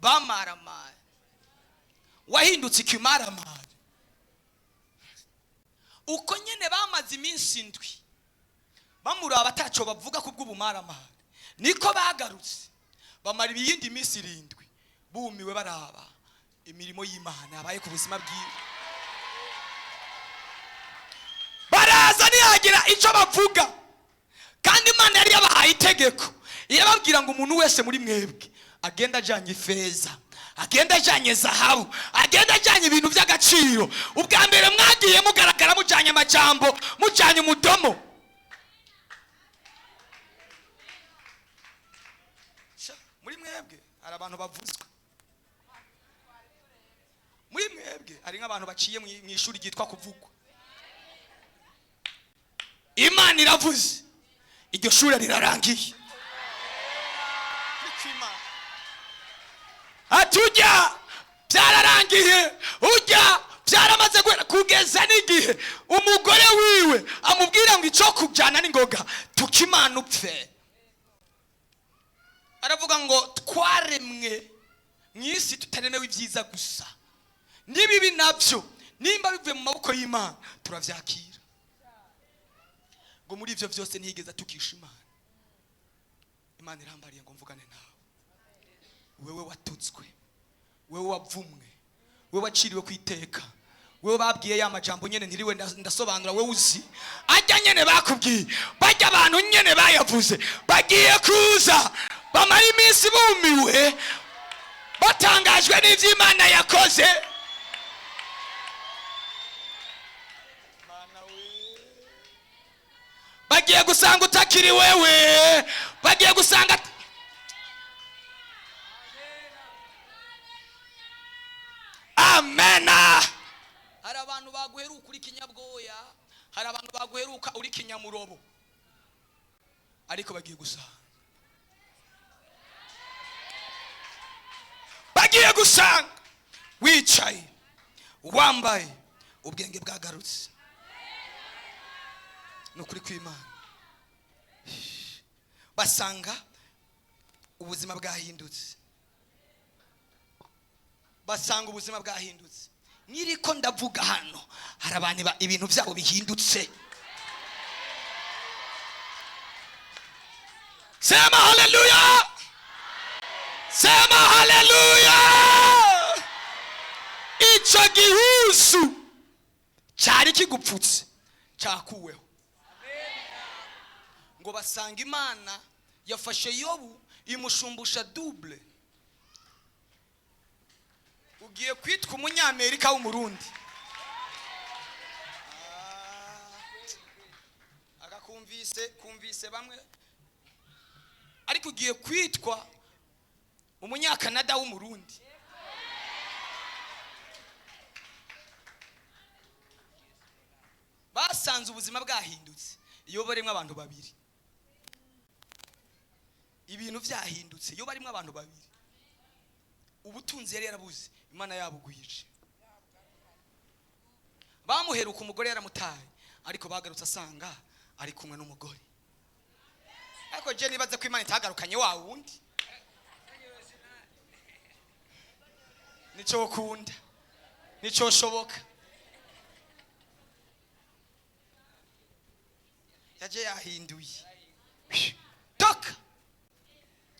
bamaramaye, wahindutse ikimaramaye. Uko nyene bamaze iminsi 7 bamuraba bataco bavuga kubw'ubumaramaye, niko bagarutse bamara ibindi iminsi 7 bumiwe baraba imirimo y'Imana yabaye ku buzima bwiwe. Baraza nihagira ico bavuga, kandi Imana yari yabahaye itegeko. Irababwira ngo umuntu wese muri mwebwe agenda ajanye ifeza, agenda ajanye zahabu, agenda ajanye ibintu by'agaciro. Ubwa mbere mwagiye mugaragara mujanye amajambo, mujanye umudomo. Muri mwebwe hari abantu bavuzwa, muri mwebwe hari nk'abantu baciye mu ishuri ryitwa kuvugwa. Imana iravuze, iryo shuri rirarangiye. Atujya byararangiye, ujya byaramaze kugeza n'igihe umugore wiwe amubwira ngo ico kujyana n'ingoga tukimana upfe. Aravuga ngo twaremwe mwisi tutaremewe ibyiza gusa, nibibi nabyo nimba bivuye mu maboko y'Imana turavyakira. Ngo muri ivyo byose ntiyigeza tukisha Imana. Imana irambariye ngo mvugane nawe. Wewe watutswe, wewe wavumwe, wewe waciriwe kwiteka, wewe babwiye ya majambo nyene ntiriwe ndasobanura, wewe uzi ajya nyene bakubwiye, bajya abantu nyene bayavuze bagiye kuza bamara iminsi bumiwe batangajwe n'ivyo Imana yakoze. Bagiye gusanga utakiri wewe, bagiye gusanga amena. Hari abantu baguheruka uri kinyabwoya, hari abantu baguheruka uri kinyamurobo, ariko bagiye gusanga, bagiye gusanga wicaye wambaye ubwenge bwagarutse. Nukuri kw'Imana basanga ubuzima bwahindutse, basanga ubuzima bwahindutse. Niriko ndavuga hano hari abantu ibintu byabo bihindutse. Sema haleluya, sema haleluya. Ico gihuzu cyari kigupfutse cyakuweho. Ngo basanga Imana yafashe Yobu imushumbusha double. Ugiye kwitwa umunyamerika w'umurundi, kumvise bamwe, ariko ugiye kwitwa umunyakanada w'umurundi. Basanze ubuzima bwahindutse iyo barimo abantu babiri, ibintu byahindutse iyo barimo abantu babiri. Ubutunzi yari yarabuze Imana yabuguhije. Bamuheruka umugore yaramutaye, ariko bagarutse asanga ari kumwe n'umugore. Ariko je nibaze ko Imana itagarukanye wa wundi, nico kunda, nico shoboka. Yaje yahinduye toka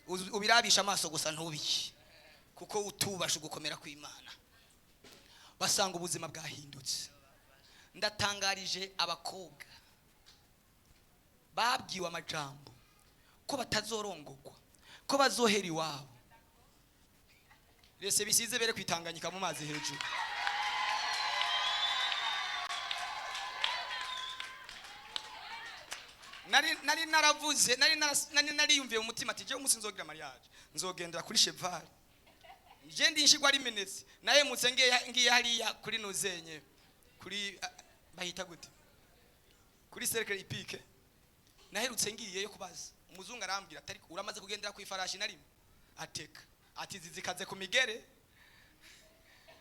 ubirabisha amaso gusa ntubiki, kuko utubasha gukomera kw'Imana. Basanga ubuzima bwahindutse. Ndatangarije abakobwa babwiwe amajambo ko batazorongorwa, ko bazohera iwabo. Rese bisize bere kwitanganyika mu mazi hejuru. Nari naravuze, nari yumviye mu mutima ati je umunsi nzogira mariage, nzogendera kuri cheval. Je ndinshigwa ari menesi, naye mutse ngiye hariya kuri nozenye, kuri bahita gute, kuri cercle ipike. Naherutse ngiye yo kubaza umuzungu, arambwira atari uramaze kugendera ku ifarashi narimo, ateka ati zizikaze ku migere,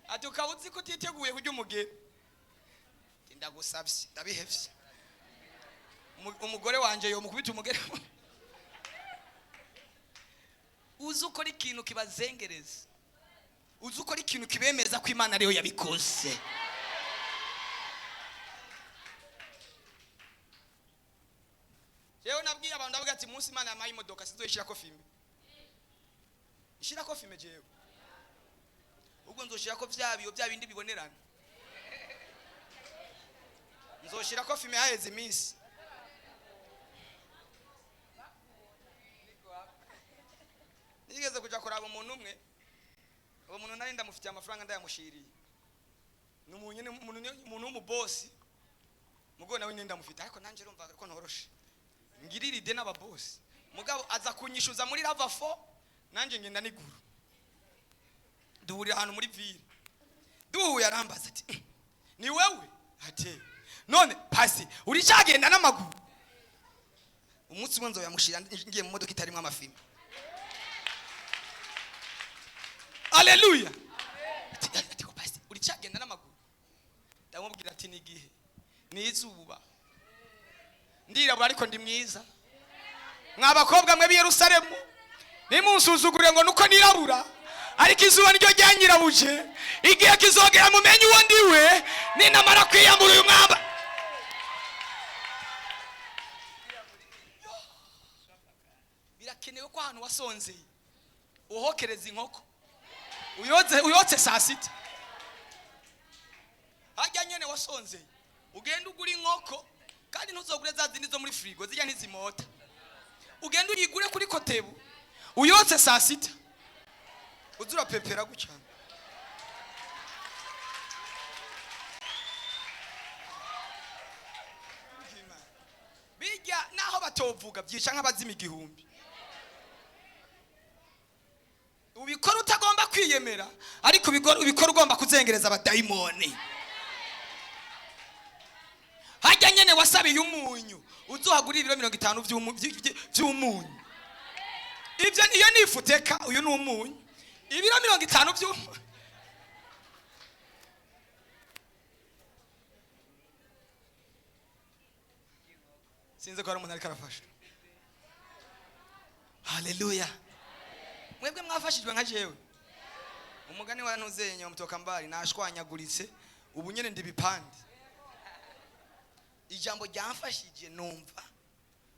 ati ukabuzi kutiteguye kujya umugere. Ndagusabye ndabihevye, umugore wanje yo mukubita umugere. Uzi ukora ikintu kibazengereza, uzi ukora ikintu kibemeza ko Imana ariyo yabikoze. Jewe nabwiye abantu ndavuga ati munsi Imana yamaye imodoka sizoyishira ko filme, ishira ko filme jewe, ubwo nzoshira ko bya bindi bibonerana, nzoshira ko filme haheze iminsi. Nigeze kuja kuraba umuntu umwe, uwo muntu nari ndamufitiye amafaranga ndayamushiriye. Umuntu w'umubosi, mugo nawe nenda mufite, ariko nanje rumva ko ntoroshe ngirira ide n'ababosi. Mugabo aza kunyishuza muri Lava 4, nanje ngenda niguru. Duhurira ahantu muri ville. Duhuye arambaza ati ni wewe? Ati none pasi uri cyagenda n'amaguru. Umunsi mwe nzoyamushira ngiye mu modoka itarimo amafilme. Haleluya. Ati ko pasi uri cyagenda n'amaguru. Ndamubwira ati nigihe nizuba ndirabura ariko ndi mwiza. Mwabakobwa mwe b'Yerusalemu nimunsuzugure ngo nuko nirabura, ariko izuba niryo ryanyirabuje. Igihe kizogera mumenye uwo ndiwe ninamara kwiyambura uyu mwamba. Birakenewe ko ahantu wasonzeye uhokereza inkoko uyotse saa sita. wasonze ugenda ugura inkoko kandi ntuzogure za zindi zo muri frigo zijya ntizimota ugenda uyigure kuri Kotebu uyotse saa sita uzura pepera gucyana bijya naho batovuga byisha nk'abazima igihumbi ubikora utagomba kwiyemera ariko ubikora ugomba kuzengereza abadayimoni hajya nyene wasabiye umunyu uzohagurira 50 by'umunyu ibyo niyo nifuteka uyu ni umunyu ibiro 50 by'umunyu sinze ko ari umuntu ariko arafasha haleluya mwebwe mwafashijwe nka jewe umugani wa ntuzenya umutoka mbari nashwanyaguritse ubu nyene ndi bipande ijambo ryamfashije numva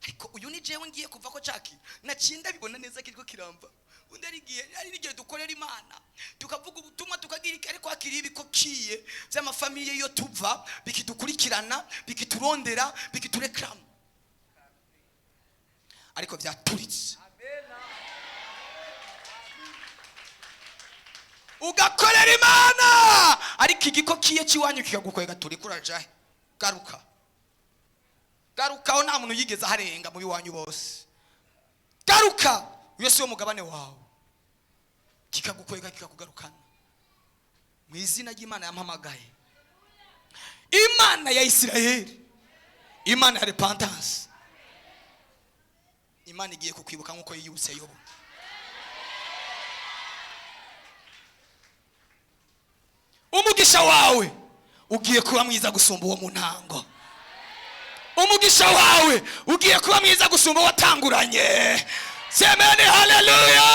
ariko uyu ni jewe ngiye kuva ko caki nacinda bibona neza kiriko kiramba undi ari nigiye dukorera Imana tukavuga ubutumwa tukagira ariko akiri ibikokiye by'amafamiye yo tuva bikidukurikirana bikiturondera bikiturekrama ariko byaturitse ugakorera Imana ariko igikokiye kiwanyu kikagukwega turi kurajahe garukaho nta muntu yigeze aharenga mu biwanyu bose garuka uyo si wo mugabane wawe kikagukwega kikakugarukana mu izina ry'Imana yampamagaye Imana ya Isirayeli Imana ya repentance Imana igiye kukwibuka nkuko yiyibutse Yobu umugisha wawe ugiye kuba mwiza gusumba uwo mu ntango umugisha wawe ugiye kuba mwiza gusumba watanguranye semeni haleluya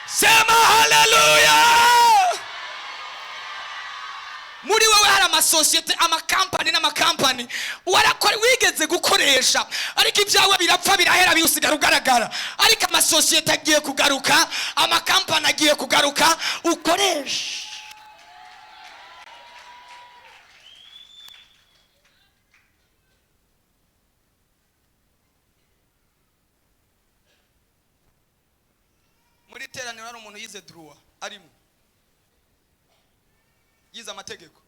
sema haleluya muri wowe hari amasosiyete amakampani n'amakampani warakora wigeze gukoresha ariko ibyawe birapfa birahera biusigara ugaragara ariko amasosiyete agiye kugaruka amakampani agiye kugaruka ukoresha muri teraniro hari umuntu yize droit arimo yize amategeko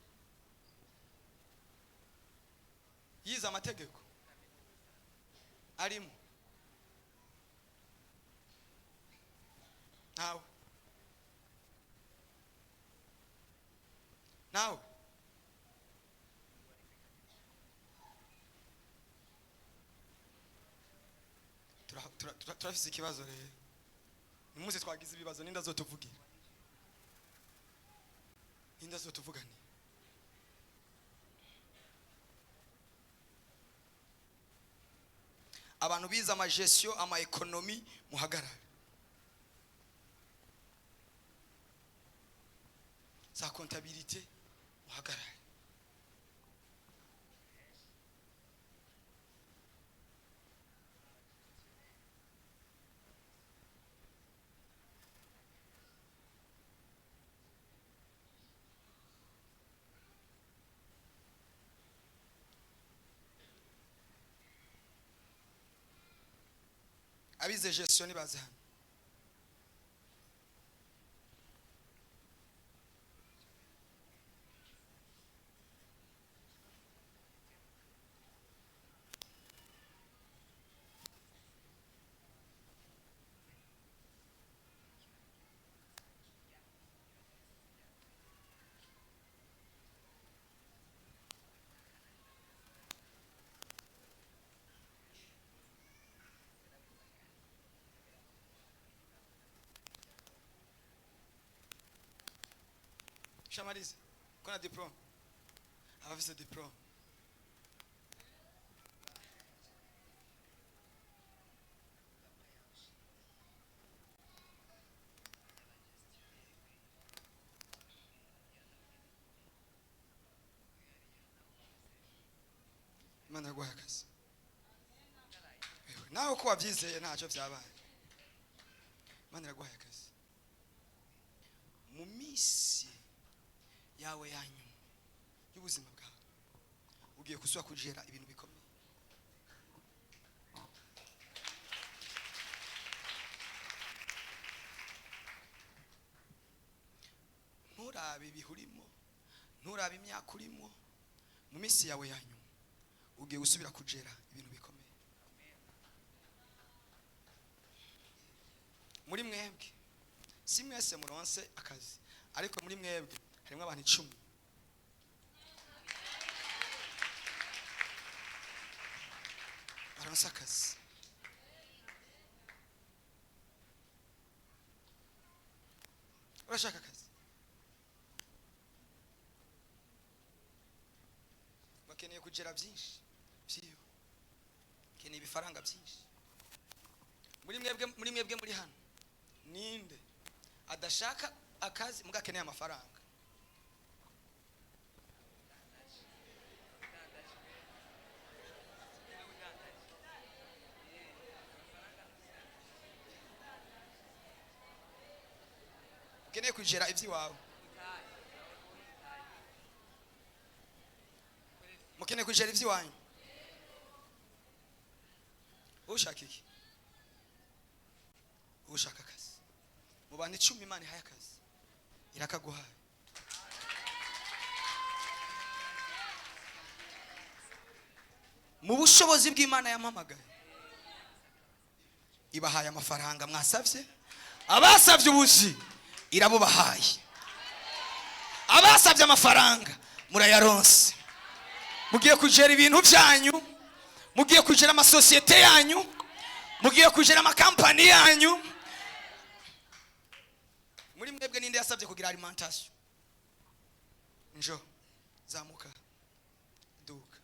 arimo nawe turafise ikibazo rero nimuze twagize ibibazo ninda zotuvugira abantu biza amagestion ama economy muhagarara sa comptabilité muhagarara abize gestion baza Shamarize kuna diploma abafise diploma Imana yaguhaye akazi nawe ko wabyizeye ntacyo byabaye Imana yaguhaye akazi mu minsi yawe yanyuma y'ubuzima bwawe ugiye kusubira kujera ibintu bikomeye. Nturabe ibihurimo, nturabe imyaka urimo, mu minsi yawe ya nyuma ugiye gusubira kujera ibintu bikomeye. Muri mwebwe si mwese muronse akazi, ariko muri mwebwe harimo abantu 10 baronse akazi. Urashaka akazi? Bakeneye kugera byinshi byiyo, bakeneye ibifaranga byinshi. Muri mwebwe muri hano ninde adashaka akazi mugakeneye amafaranga? Ukeneye kugera iby'iwawe, mukeneye kugera iby'iwanyu. Ushaka iki? Ushaka akazi. Mu bantu 10 Imana ihaye akazi irakaguhaye. Mu bushobozi bw'Imana yampamagaye ibahaye amafaranga mwasavye. Abasavye ubuzi irabubahaye. Abasavye amafaranga murayaronse. Mugiye kujera ibintu byanyu, mugiye kujera amasosiyete yanyu, mugiye kujera amakampani yanyu. Muri mwebwe ninde yasabye kugira alimentation? Njo zamuka duka.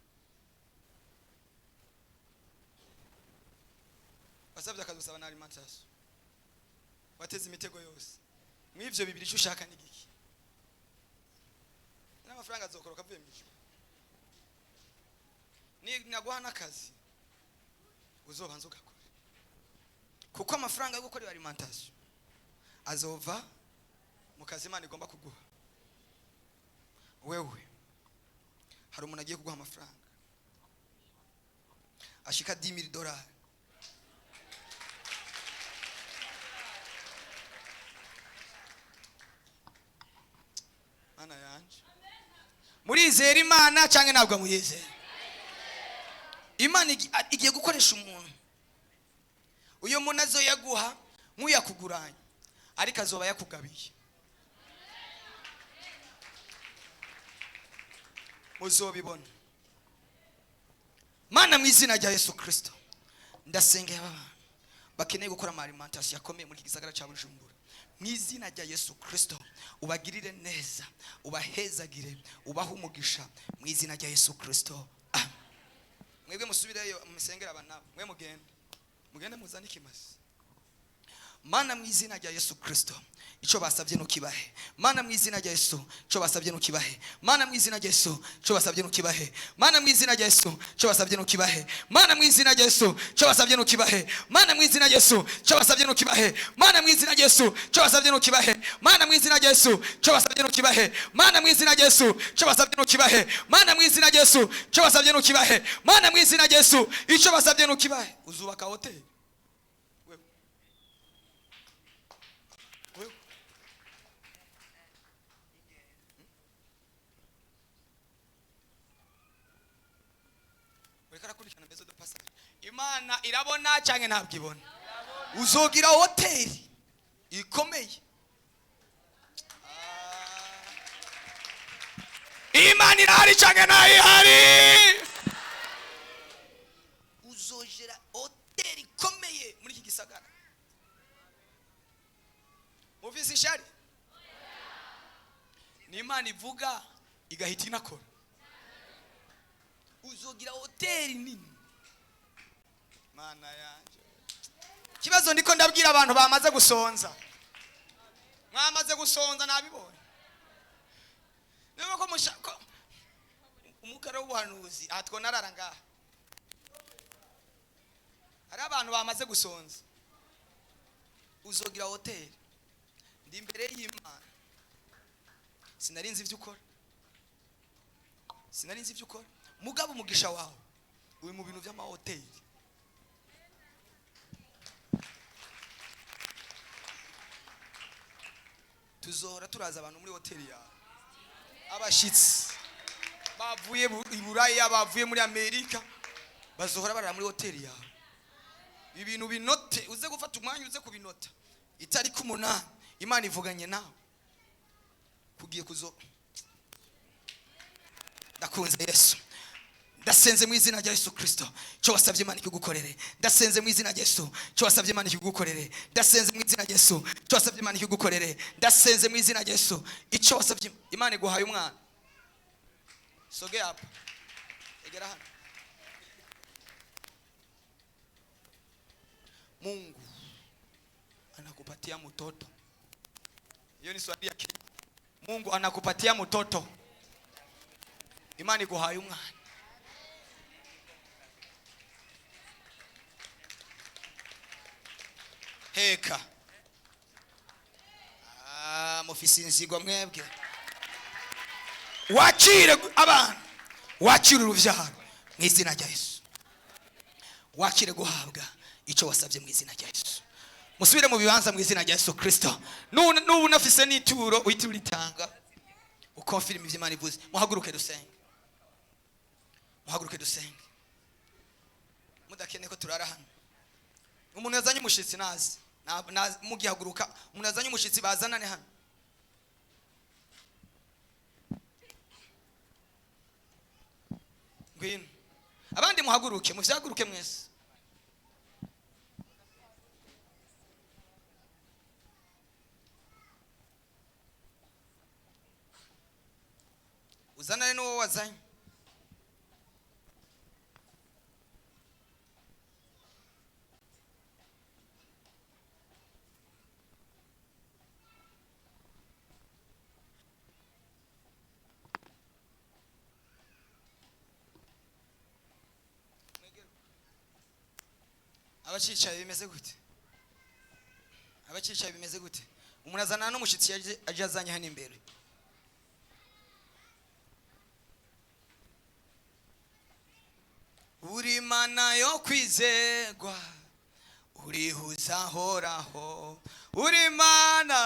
Wasabye akadusaba na alimentation, wateze imitego yose. Mwivyo bibiri cyo ushaka ni giki? N'amafaranga azokoroka avuye mwijwe. Ni naguha nakazi uzobanza ugakora, kuko amafaranga yo gukora alimentation azova mu kazi Imana igomba kuguha. Wewe hari umuntu agiye kuguha amafaranga ashika $10,000. Mana yanje, murizera Imana cyangwa ntabwo muyizera? Imana igiye gukoresha umuntu. Uyo muntu azoyaguha nk'uyakuguranye, ariko azoba yakugabiye. Muzobibona. Mana mu izina rya Yesu Kristo ndasengera abantu bakeneye gukora alimentation yakomeye muri gisagara cya Bujumbura. Mu izina rya Yesu Kristo ubagirire neza, ubahezagire, ubahe umugisha mu izina rya Yesu Kristo. Mwebwe musubireyo musengera abana, mwe mugende muzane ikimazi. Mana mu izina rya Yesu Kristo icyo basabye nukibahe. Mana mu izina rya Yesu icyo basabye nukibahe. Mana mu izina rya Yesu icyo basabye nukibahe. Mana mu izina rya Yesu icyo basabye nukibahe. Mana mu izina rya Yesu icyo basabye nukibahe. Mana mu izina rya Yesu icyo basabye nukibahe. Mana mu izina rya Yesu icyo basabye nukibahe. Mana mu izina rya Yesu icyo basabye nukibahe. Mana mu izina rya Yesu icyo basabye nukibahe. Mana mu izina rya Yesu icyo basabye nukibahe. Mana mu izina rya Yesu icyo basabye nukibahe. Uzubaka hoteli. Imana irabona cyangwa ntabwo ibona? Uzogira hoteli ikomeye. Imana irahari cyangwa ntayihari? Uzogera hoteli ikomeye muri iki gisagara. Muvise ishari? Ni Imana ivuga igahita inakora. Uzogira hoteli nini. Mana yanje, kibazo ndiko ndabwira abantu bamaze gusonza. Mwamaze gusonza nabibonye. Niba ko mushaka umukara w'ubuhanuzi atwona araranga. Hari abantu bamaze gusonza. Uzogira hoteli. Ndi imbere y'Imana. Sinarinzi ibyo ukora. sinari nzi ibyo ukora mugabo umugisha wawe uri mu bintu by'amahoteli. Tuzohora turaza abantu muri hoteli yawe, abashitsi bavuye i Buraya, bavuye muri Amerika, bazohora barara muri hoteli yawe. Ibintu binote, uze gufata umwanya uze kubinota. Itariki 8 Imana ivuganye nawe kugiye kuzo. Ndakunze Yesu, ndasenze mu izina rya Yesu Kristo cyo wasabye Imana ikigukorere. Ndasenze mu izina rya Yesu cyo wasabye Imana ikigukorere. Ndasenze mu izina rya Yesu cyo wasabye Imana ikigukorere. Ndasenze mu izina rya Yesu icyo wasabye Imana iguhaye umwana. Soge hapa, egera hano. Mungu anakupatia mtoto. Hiyo ni swali yake. Mungu anakupatia mtoto. Imani iguhaye umwana. Heka. Mufisi nsigwa mwebwe. Wakire abana. Wakire uruvyaro mu izina rya Yesu. Wakire guhabwa icyo wasabye mu izina rya Yesu. Musubire mu bibanza mu izina rya Yesu Kristo. Nubu nafise n'ituro uhita litanga. Ukonfirma ivyo Imana ivuze. Muhaguruke dusenge. Muhaguruke dusenge. Mudakene ko turara hano. Umuntu yazanye umushitsi nazi. Mugihaguruka umuntu yazanye umushitsi bazanane hano. Ngwino. Abandi muhaguruke, muvyaguruke mwese. Uzanane n'uwo wazanye. Abacicaye bimeze gute? Abacicaye bimeze gute? Umuntu azana n'umushitsi aje azanye hano imbere. Uri Mana yo kwizerwa, urihuza horaho. Uri Mana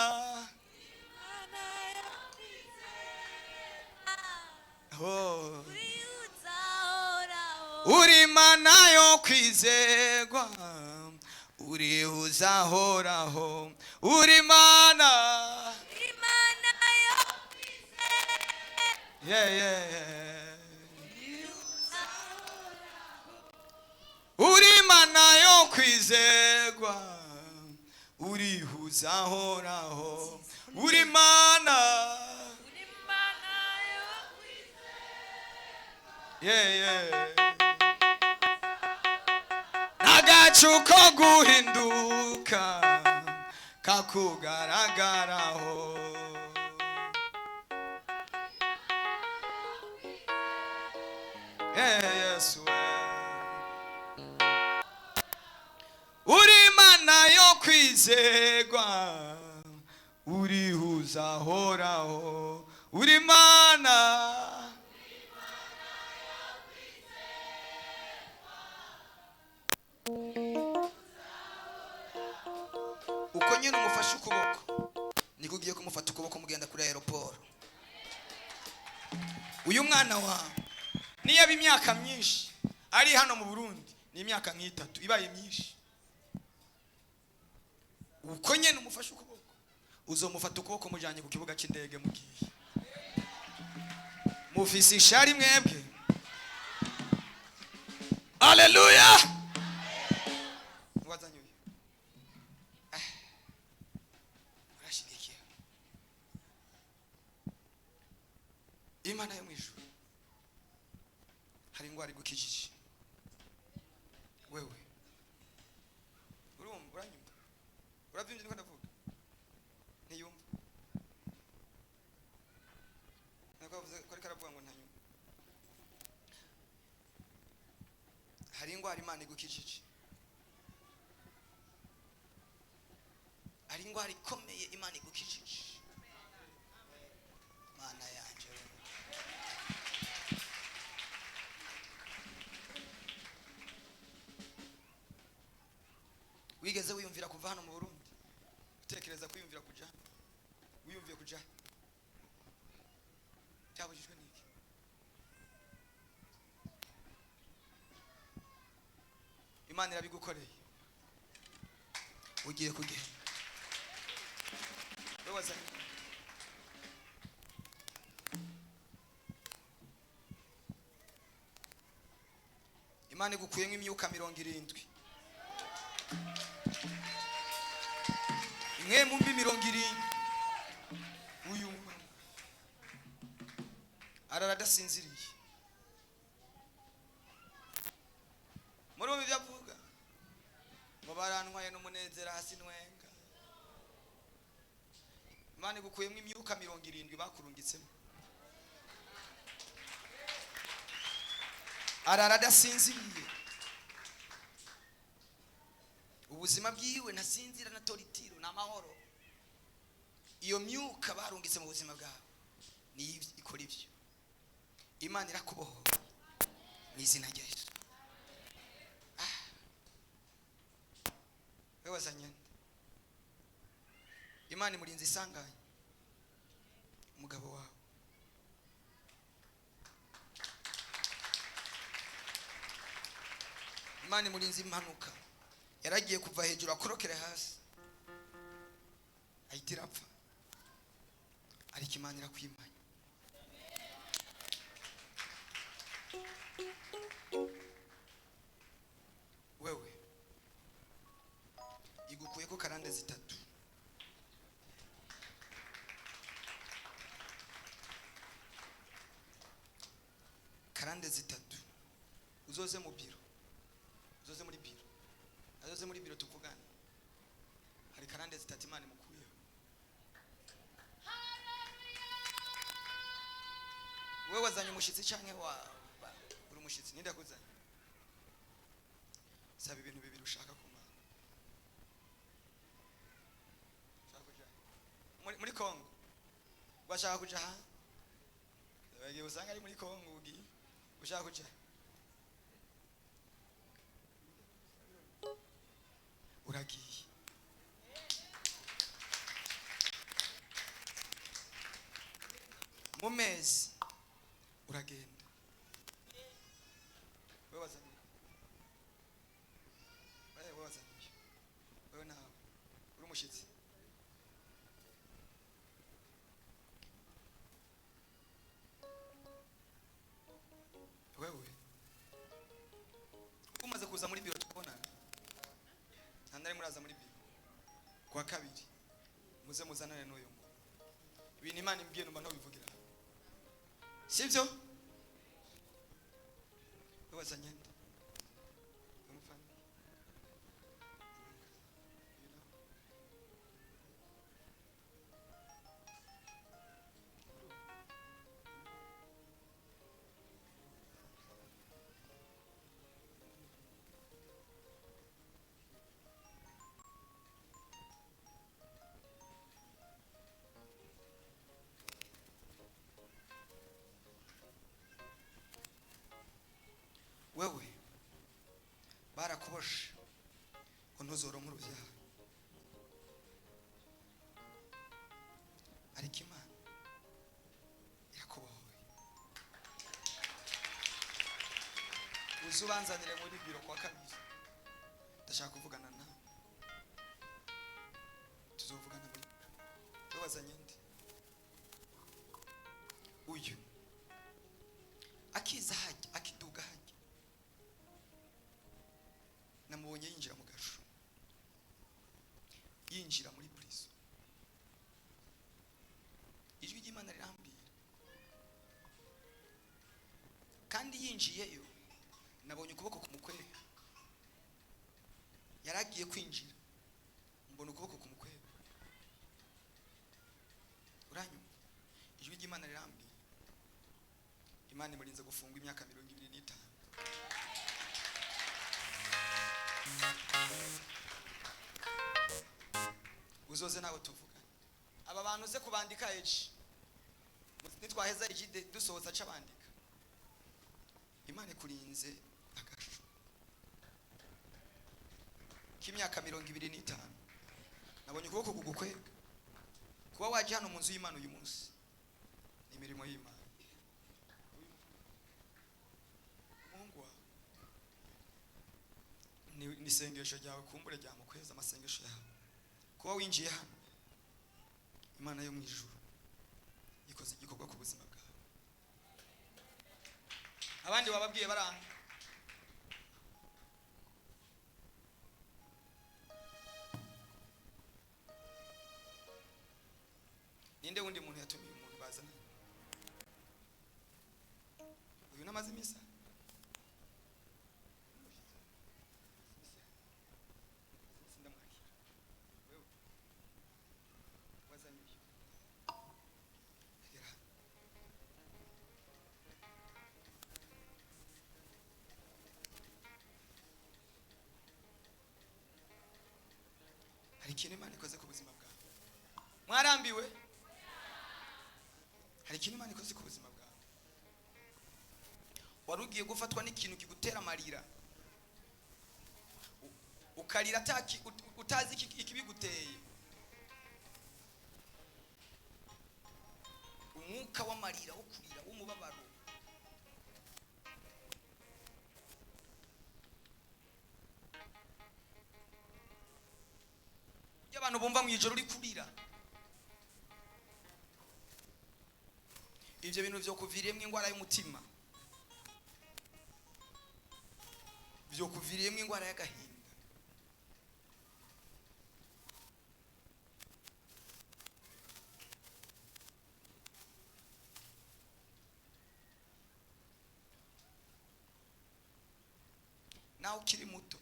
yo kwizerwa, urihuza horaho. Uri Mana yo kwizerwa, urihuza horaho. Uri Mana yo kwizerwa, uri Mana yo kwizerwa, urihuza horaho. Uri Mana yo kwizerwa, nagacu ko guhinduka kakugaragaraho. Yesu, uri Mana yo kwizerwa, urihuza horaho. Uri Mana uko nyine umufashe ukuboko niko ugiye kumufata ukuboko mugenda kuri aeroport. Uyu mwana wawe niyo imyaka myinshi ari hano mu Burundi, ni imyaka nk'itatu ibaye myinshi. Uko nyene umufashe ukuboko uzomufata ukuboko mujanye ku kibuga cy'indege mugiye. Mufisi ishari mwebwe. Haleluya. Wazanye uyu. Urashigikiye. Imana yo mwijuru hari ingwari gukijije. Wewe urumva uranyumva? Urabyumva niko ndavuga? Ntiyumva. Nakavuze ko ariko aravuga ngo ntanyumva. Hari ingwara Imana igukijije. Hari ingwara ikomeye Imana igukijije. Mana yanje. wigeze wiyumvira kuva hano mu Burundi utekereza kwiyumvira kuja wiyumviye kuja cyabujijwe niki Imana irabigukoreye ugiye kugenda wewe Imana igukuyemo imyuka 70 imwe mu mbi 70 uyu araradasinziriye muri bo byavuga ngo barantwaye n'umunezero hasi nwenga Imana igukuyemo imyuka 70 bakurungitsemo araradasinziriye ubuzima bwiwe nasinzira na toritiro na mahoro iyo myuka barungitse mu buzima bwawe ni ikora ibyo Imana irakuboho mu izina rya Yesu wewe zanye Imana imurinze isanganye umugabo wawe Imana imurinze impanuka yaragiye kuva hejuru akorokere hasi ahitira apfa ariko Imana irakwimanya wewe igukuye ko karande zitatu uzoze mu biro uzoze muri biro azoze muri biro tuvugane hari karande zitatu Imana imukuyeho wewe wazanye umushitsi canke uri umushitsi ninde akuzanye saba ibintu bibiri ushaka kumana ushaka kuja muri Kongo bashaka kuja ha bagiye usanga ari muri Kongo ugi ushaka kuja uragiye mu mezi uragenda wewe wazanye wewe nawe uri umushitsi wewe umaze kuza muri biro tubonana nandari muraza muri biro kwa kabiri muze muzanane n'uyu ibintu Imana imbwiye numva no bivugira sivyo wewe wazanye wewe barakuboshe ngo ntuzoronke uruvyaro ariko Imana irakubohoye uzubanzanire muri biro kwa kabiri ndashaka kuvugana nawe tuzovugana muri biro wazanye ndi uyu akiza hajya akiduga hajya namubonye yinjira mu gasho yinjira muri prison ijwi ry'Imana rirambira kandi yinjiyeyo nabonye ukuboko kumukwega yaragiye kwinjira mbona ukuboko kumukwega uranyuma ijwi ry'Imana rirambira Imana imurinze gufungwa imyaka 25 uzoze nawe tuvuga aba bantu uze kubandika eji nitwaheza eji dusohoza cabandika Imana ikurinze agasho k'imyaka 25 nabonye ukuboko kugukwega kuba waje hano mu nzu y'Imana uyu munsi ni imirimo y'Imana. Mungu wawe ni sengesho ryawe kumbure rya mukweza amasengesho yawe kuba winjiye hano Imana yo mu ijuru ikoze igikorwa ku buzima bwawe. Abandi wababwiye baranga ninde wundi muntu yatumiye umuntu bazana uyu namaze imisa hari ikintu Imana ikoze ku buzima bwawe. Mwarambiwe? Hari ikintu Imana ikoze ku buzima bwawe. Warugiye gufatwa n'ikintu kigutera amarira ukarira utazi ikibiguteye, umwuka w'amarira wo kurira w'umubabaro. Abantu bumva mu ijoro uri kurira, ivyo bintu vyo kuviriyemwe ingwara y'umutima, vyo kuviriyemwe ingwara y'agahinda. Nawe ukiri muto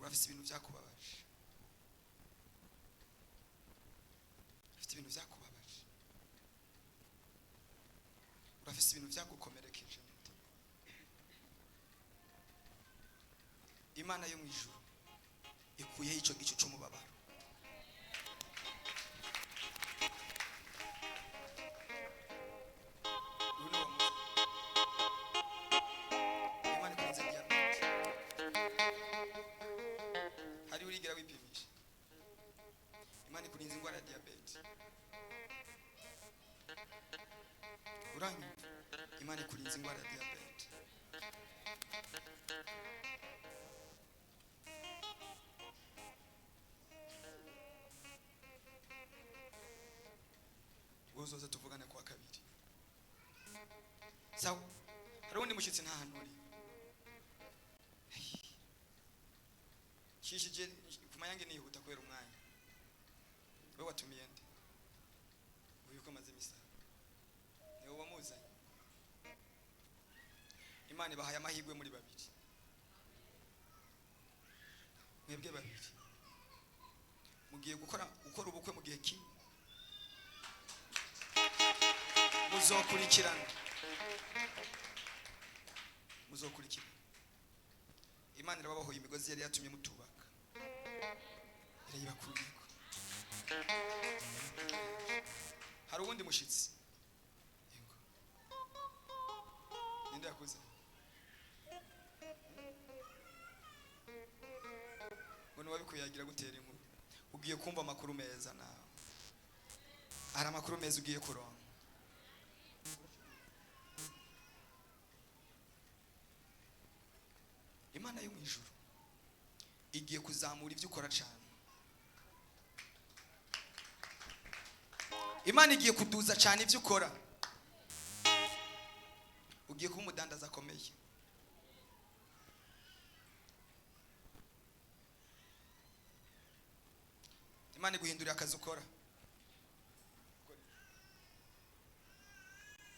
urafise ibintu vyakubabaje, ibintu vyakubabaje, urafise ibintu vyagukomerekeje. Imana yo mu ijuru ikuyeho ico gicu c'umubabaro. Imana ikurinze diabete. Hari urigira wipimisha. Imana ikurinze ingwara ya diabete. Uranyumva? Imana ikurinze ingwara ya diabete. Uzoza tuvugane kwa kabiri. Sawa? Hari undi mushitsi nta hantu uri. Shishije kumayange nihuta kwera umwanya. Wewe watumiye nde? Uyu ko maze misa. Niwe wamuzanye. Imana ibahaye amahirwe muri babiri. Mwebwe babiri. Mugiye gukora ubukwe mu gihe kimwe. Muzokurikirana. Imana irababohoye imigozi yari yatumye mutubaka. Irayibakuriko. Hari uwundi mushitsi. Yego. Ninde yakuze? Ngo wabikuyagira gutera inkuru. Ugiye kumva amakuru meza nawe. Hari amakuru meza ugiye kuronka. Imana yo mu ijuru igiye kuzamura ibyo ukora cyane. Imana igiye kuduza cyane ibyo ukora. Ugiye kuba umudandaza akomeye. Imana iguhindurira akazi ukora.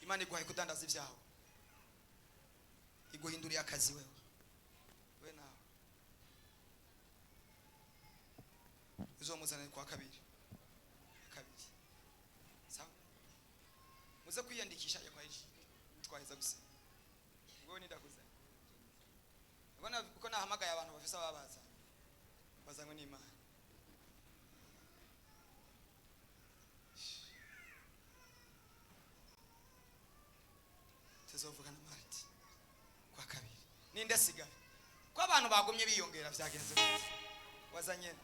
Imana iguhaye kudandaza ibyawe. Iguhinduriye akazi wewe. Uzomuzana kwa kabiri. Sawa? Muze kwiyandikisha ya kwa hichi. Twaheza gusenga. Ngo nindakuze. Ubona uko nahamagaye abantu bafise ababaza. Bazanywe n'Imana. Tuzovugana Marti kwa kabiri. Ninde asigaye? Kwa abantu bagomye biyongera vyagenze gute wazanye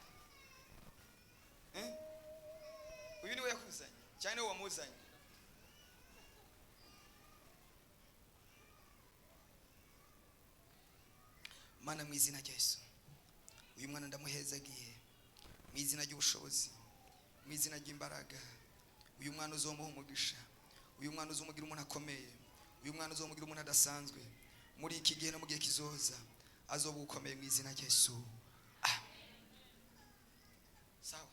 uyu niwe yakuzanye cyane niwe wamuzanye mana mu izina rya Yesu uyu mwana ndamuhezagiye mu izina ry'ubushobozi mu izina ry'imbaraga uyu mwana uzomuha umugisha uyu mwana uzomugira umuntu akomeye uyu mwana uzomugira umuntu adasanzwe muri iki gihe no mu gihe kizoza azoba ukomeye mu izina rya Yesu sawa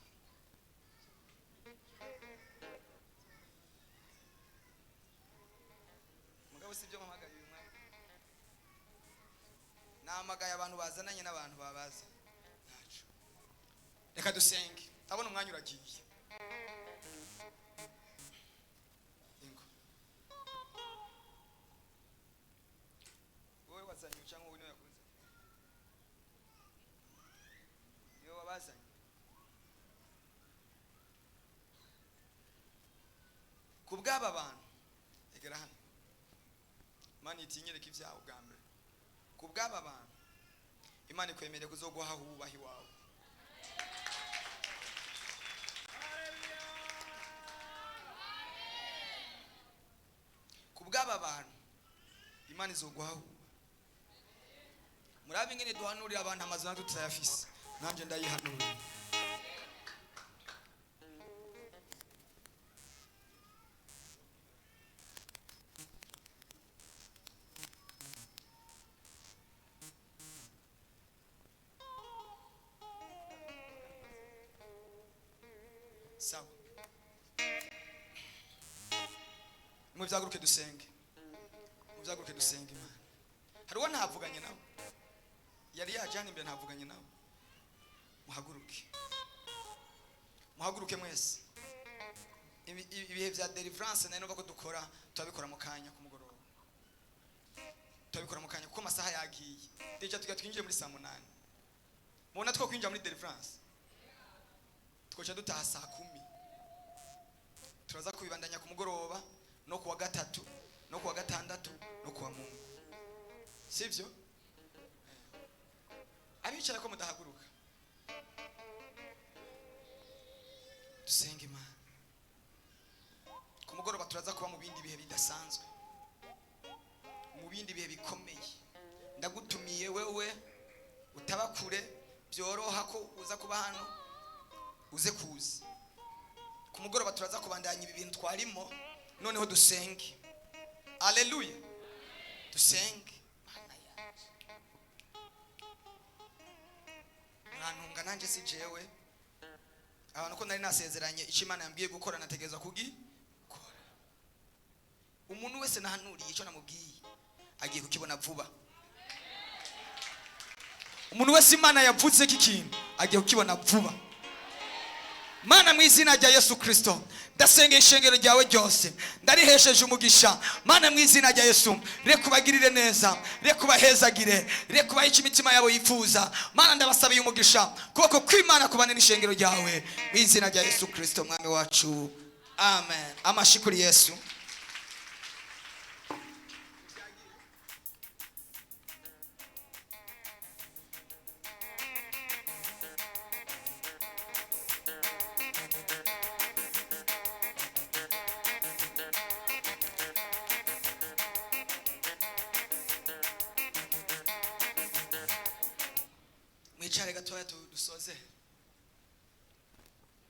mugabo sibyo mpamagaye uyu mwana namagaye abantu bazananye n'abantu babaza ntacu reka dusenge ndabona umwanya uragiye ingo wowe wazanye cyangwa wowe niwe yakuze niwe wabazanye ku bw'aba bantu egera hano Imana itinyereka ibyaha ubwa mbere ku bw'aba bantu Imana ikwemereye kuzoguha ububahi wawe ku bw'aba bantu Imana izoguha murabe ingene duhanurira abantu amazina tutayafise nanje ndayihanurira sawa muvyaguruke dusenge Imana hariho ntavuganye nawe yari yajyana imbere ntavuganye nawe muhaguruke mwese ibihe vya deliverance nari numva ko dukora tubikora mu kanya ku mugoroba tubikora mu kanya kuko amasaha yagiye deja twinjiye muri saa 8 mubona two kwinjira muri deliverance twoca dutaha saa 10 turaza kubibandanya ku mugoroba no kuwa gatatu no kuwa gatandatu no kuwa Mungu sivyo abicara ko mudahaguruka dusenge Imana ku mugoroba turaza kuba mu bindi bihe bidasanzwe mu bindi bihe bikomeye ndagutumiye wewe utabakure byoroha ko uza kuba hano uze kuza ku mugoroba turaza kubandanya ibi bintu twarimo noneho dusenge haleluya dusenge ntunga nanje si jewe abantu ko nari nasezeranye icyo Imana yambwiye gukora nategeza kugikora umuntu wese nahanuriye icyo namubwiye agiye kukibona vuba umuntu wese Imana yavuze ikintu agiye kukibona vuba Mana mu izina rya Yesu Kristo ndasengera ishengero ryawe ryose ndarihesheje umugisha Mana mu izina rya Yesu rekubagirire neza rekubahezagire rekubaha imitima yabo yifuza Mana ndabasabiye umugisha kuboko kw'Imana kubane n'ishengero ryawe mu izina rya Yesu Kristo mwami wacu amen amashikuri Yesu mwicare gatoya dusoze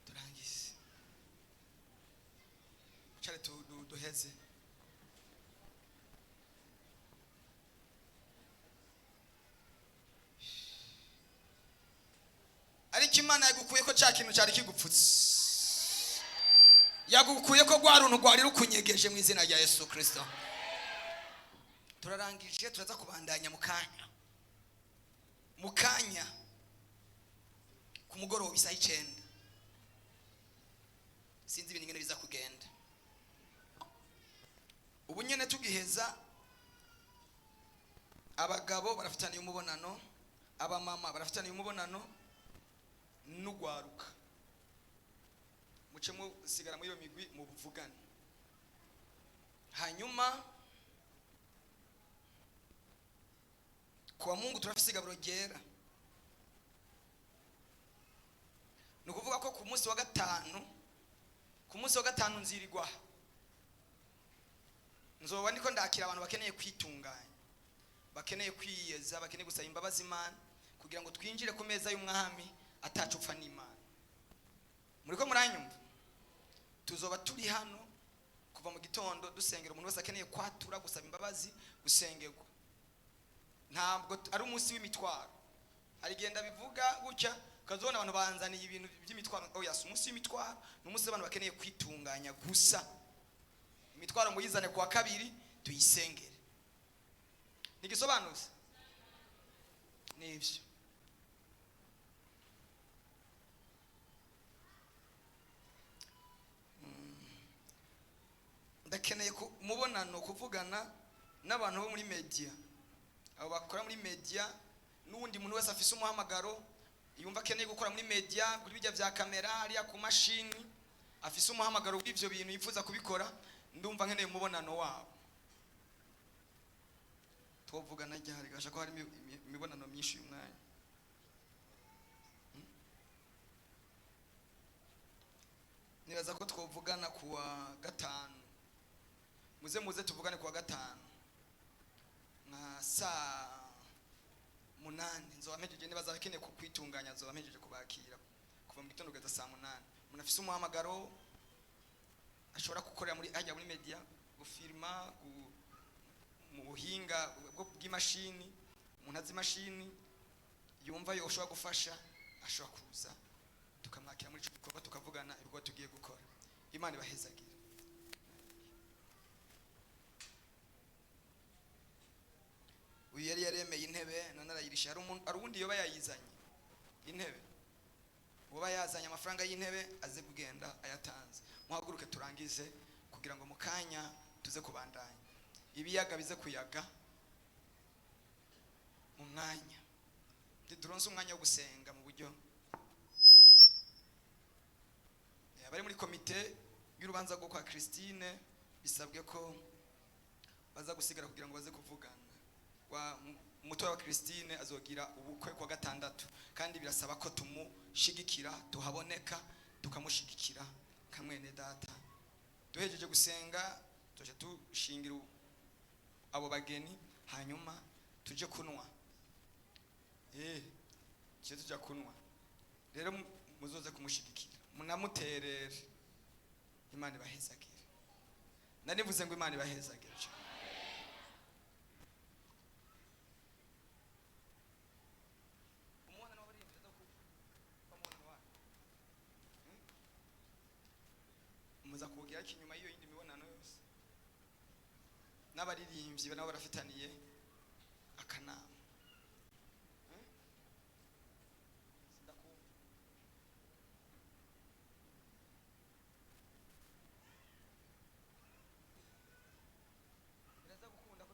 turangize mwicare duheze ariko Imana yagukuye ko cya kintu cyari kigupfutse yagukuye ko rwa runtu rwari rukunyegeje mu izina rya Yesu Kristo turarangije turaza kubandanya mu kanya ku mugoroba isaha 9 sinzi ibintu ngene biza kugenda ubu nyene tugiheza abagabo barafitaniye umubonano abamama barafitaniye umubonano n'ugwaruka muce musigara muri iyo migwi mu buvugane hanyuma Kwa Mungu turafise igaburo ryera. Nukuvuga ko ku munsi wa gatanu nzirigwa. Nzoba ndiko ndakira abantu bakeneye kwitunganya. Bakeneye kwiyeza, bakeneye gusaba imbabazi Imana kugira ngo twinjire ku meza y'umwami atacupfa n'Imana. Muriko muranyumva? Tuzoba turi hano kuva mu gitondo dusengera umuntu wese akeneye kwatura gusaba imbabazi gusengerwa. Ntabwo ari umunsi w'imitwaro. Hari genda bivuga gutya kazona abantu banzaniye ibintu by'imitwaro. Oya, si umunsi w'imitwaro, n'umunsi abantu bakeneye kwitunganya gusa. Imitwaro muyizane kwa kabiri tuyisengere. Nigisobanuza? Nivyo. Ndakeneye umubonano kuvugana n'abantu bo muri media. Abo bakora muri media n'undi muntu wese afise umuhamagaro yumva akeneye gukora muri media kuri bijya bya kamera hariya ku mashini afise umuhamagaro w'ivyo bintu yifuza kubikora, ndumva nkeneye umubonano wabo. Twovugana ryari gasha ko hari imibonano myinshi y'umwanya. Nibaza ko twovugana kuwa gatanu. Muze tuvugane kuwa gatanu. Na saa 8 nzoba mpejeje nibaza bakeneye kukwitunganya nzoba mpejeje kubakira kuva mu gitondo kugeza saa 8. Munafise umuhamagaro ashobora gukorera muri ajya muri media gufirma mu buhinga bw'imashini, umuntu azi imashini yumva yo ushobora gufasha ashobora kuza tukamwakira muri cyo gikorwa tukavugana ibyo tugiye gukora. Imana ibahezagire. Uyu yari yaremeye intebe none arayirisha. Ari ubundi yoba yayizanye intebe, uba yazanye amafaranga y'intebe aze kugenda ayatanze. Muhaguruke turangize kugira ngo mukanya tuze kubandanya. Ibiyaga bize kuyaga mu mwanya. Turonse umwanya wo gusenga mu buryo. Abari muri komite y'urubanza rwo kwa Christine bisabwe ko baza gusigara kugira ngo baze kuvugana. Umuto wa Christine azogira ubukwe kwa gatandatu kandi birasaba ko tumushigikira, tuhaboneka tukamushigikira kamwene data. Duhejeje gusenga tuje tushingira abo bageni hanyuma tuje kunwa. Tuje kunwa. Rero muzoze kumushigikira. Munamuterere. Imana ibahezagire. Nanivuze ngo Imana ibahezagire. Muza kugira kinyuma iyo yindi mibonano yose. N'abaririmbyi nabo barafitaniye akanama. Biraza gukunda ko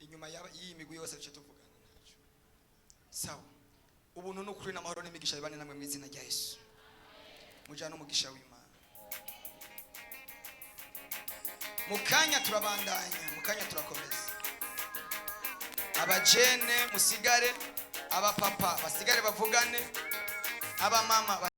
inyuma y'iyi migwi yose cyo tuvugana naco. Sawa. Ubuntu n'ukuri n'amahoro n'imigisha bibane namwe mu izina rya Yesu. Mujana umugisha w'Imana. Mukanya turabandanya, mukanya turakomeza. Abajene musigare, abapapa basigare bavugane, abamama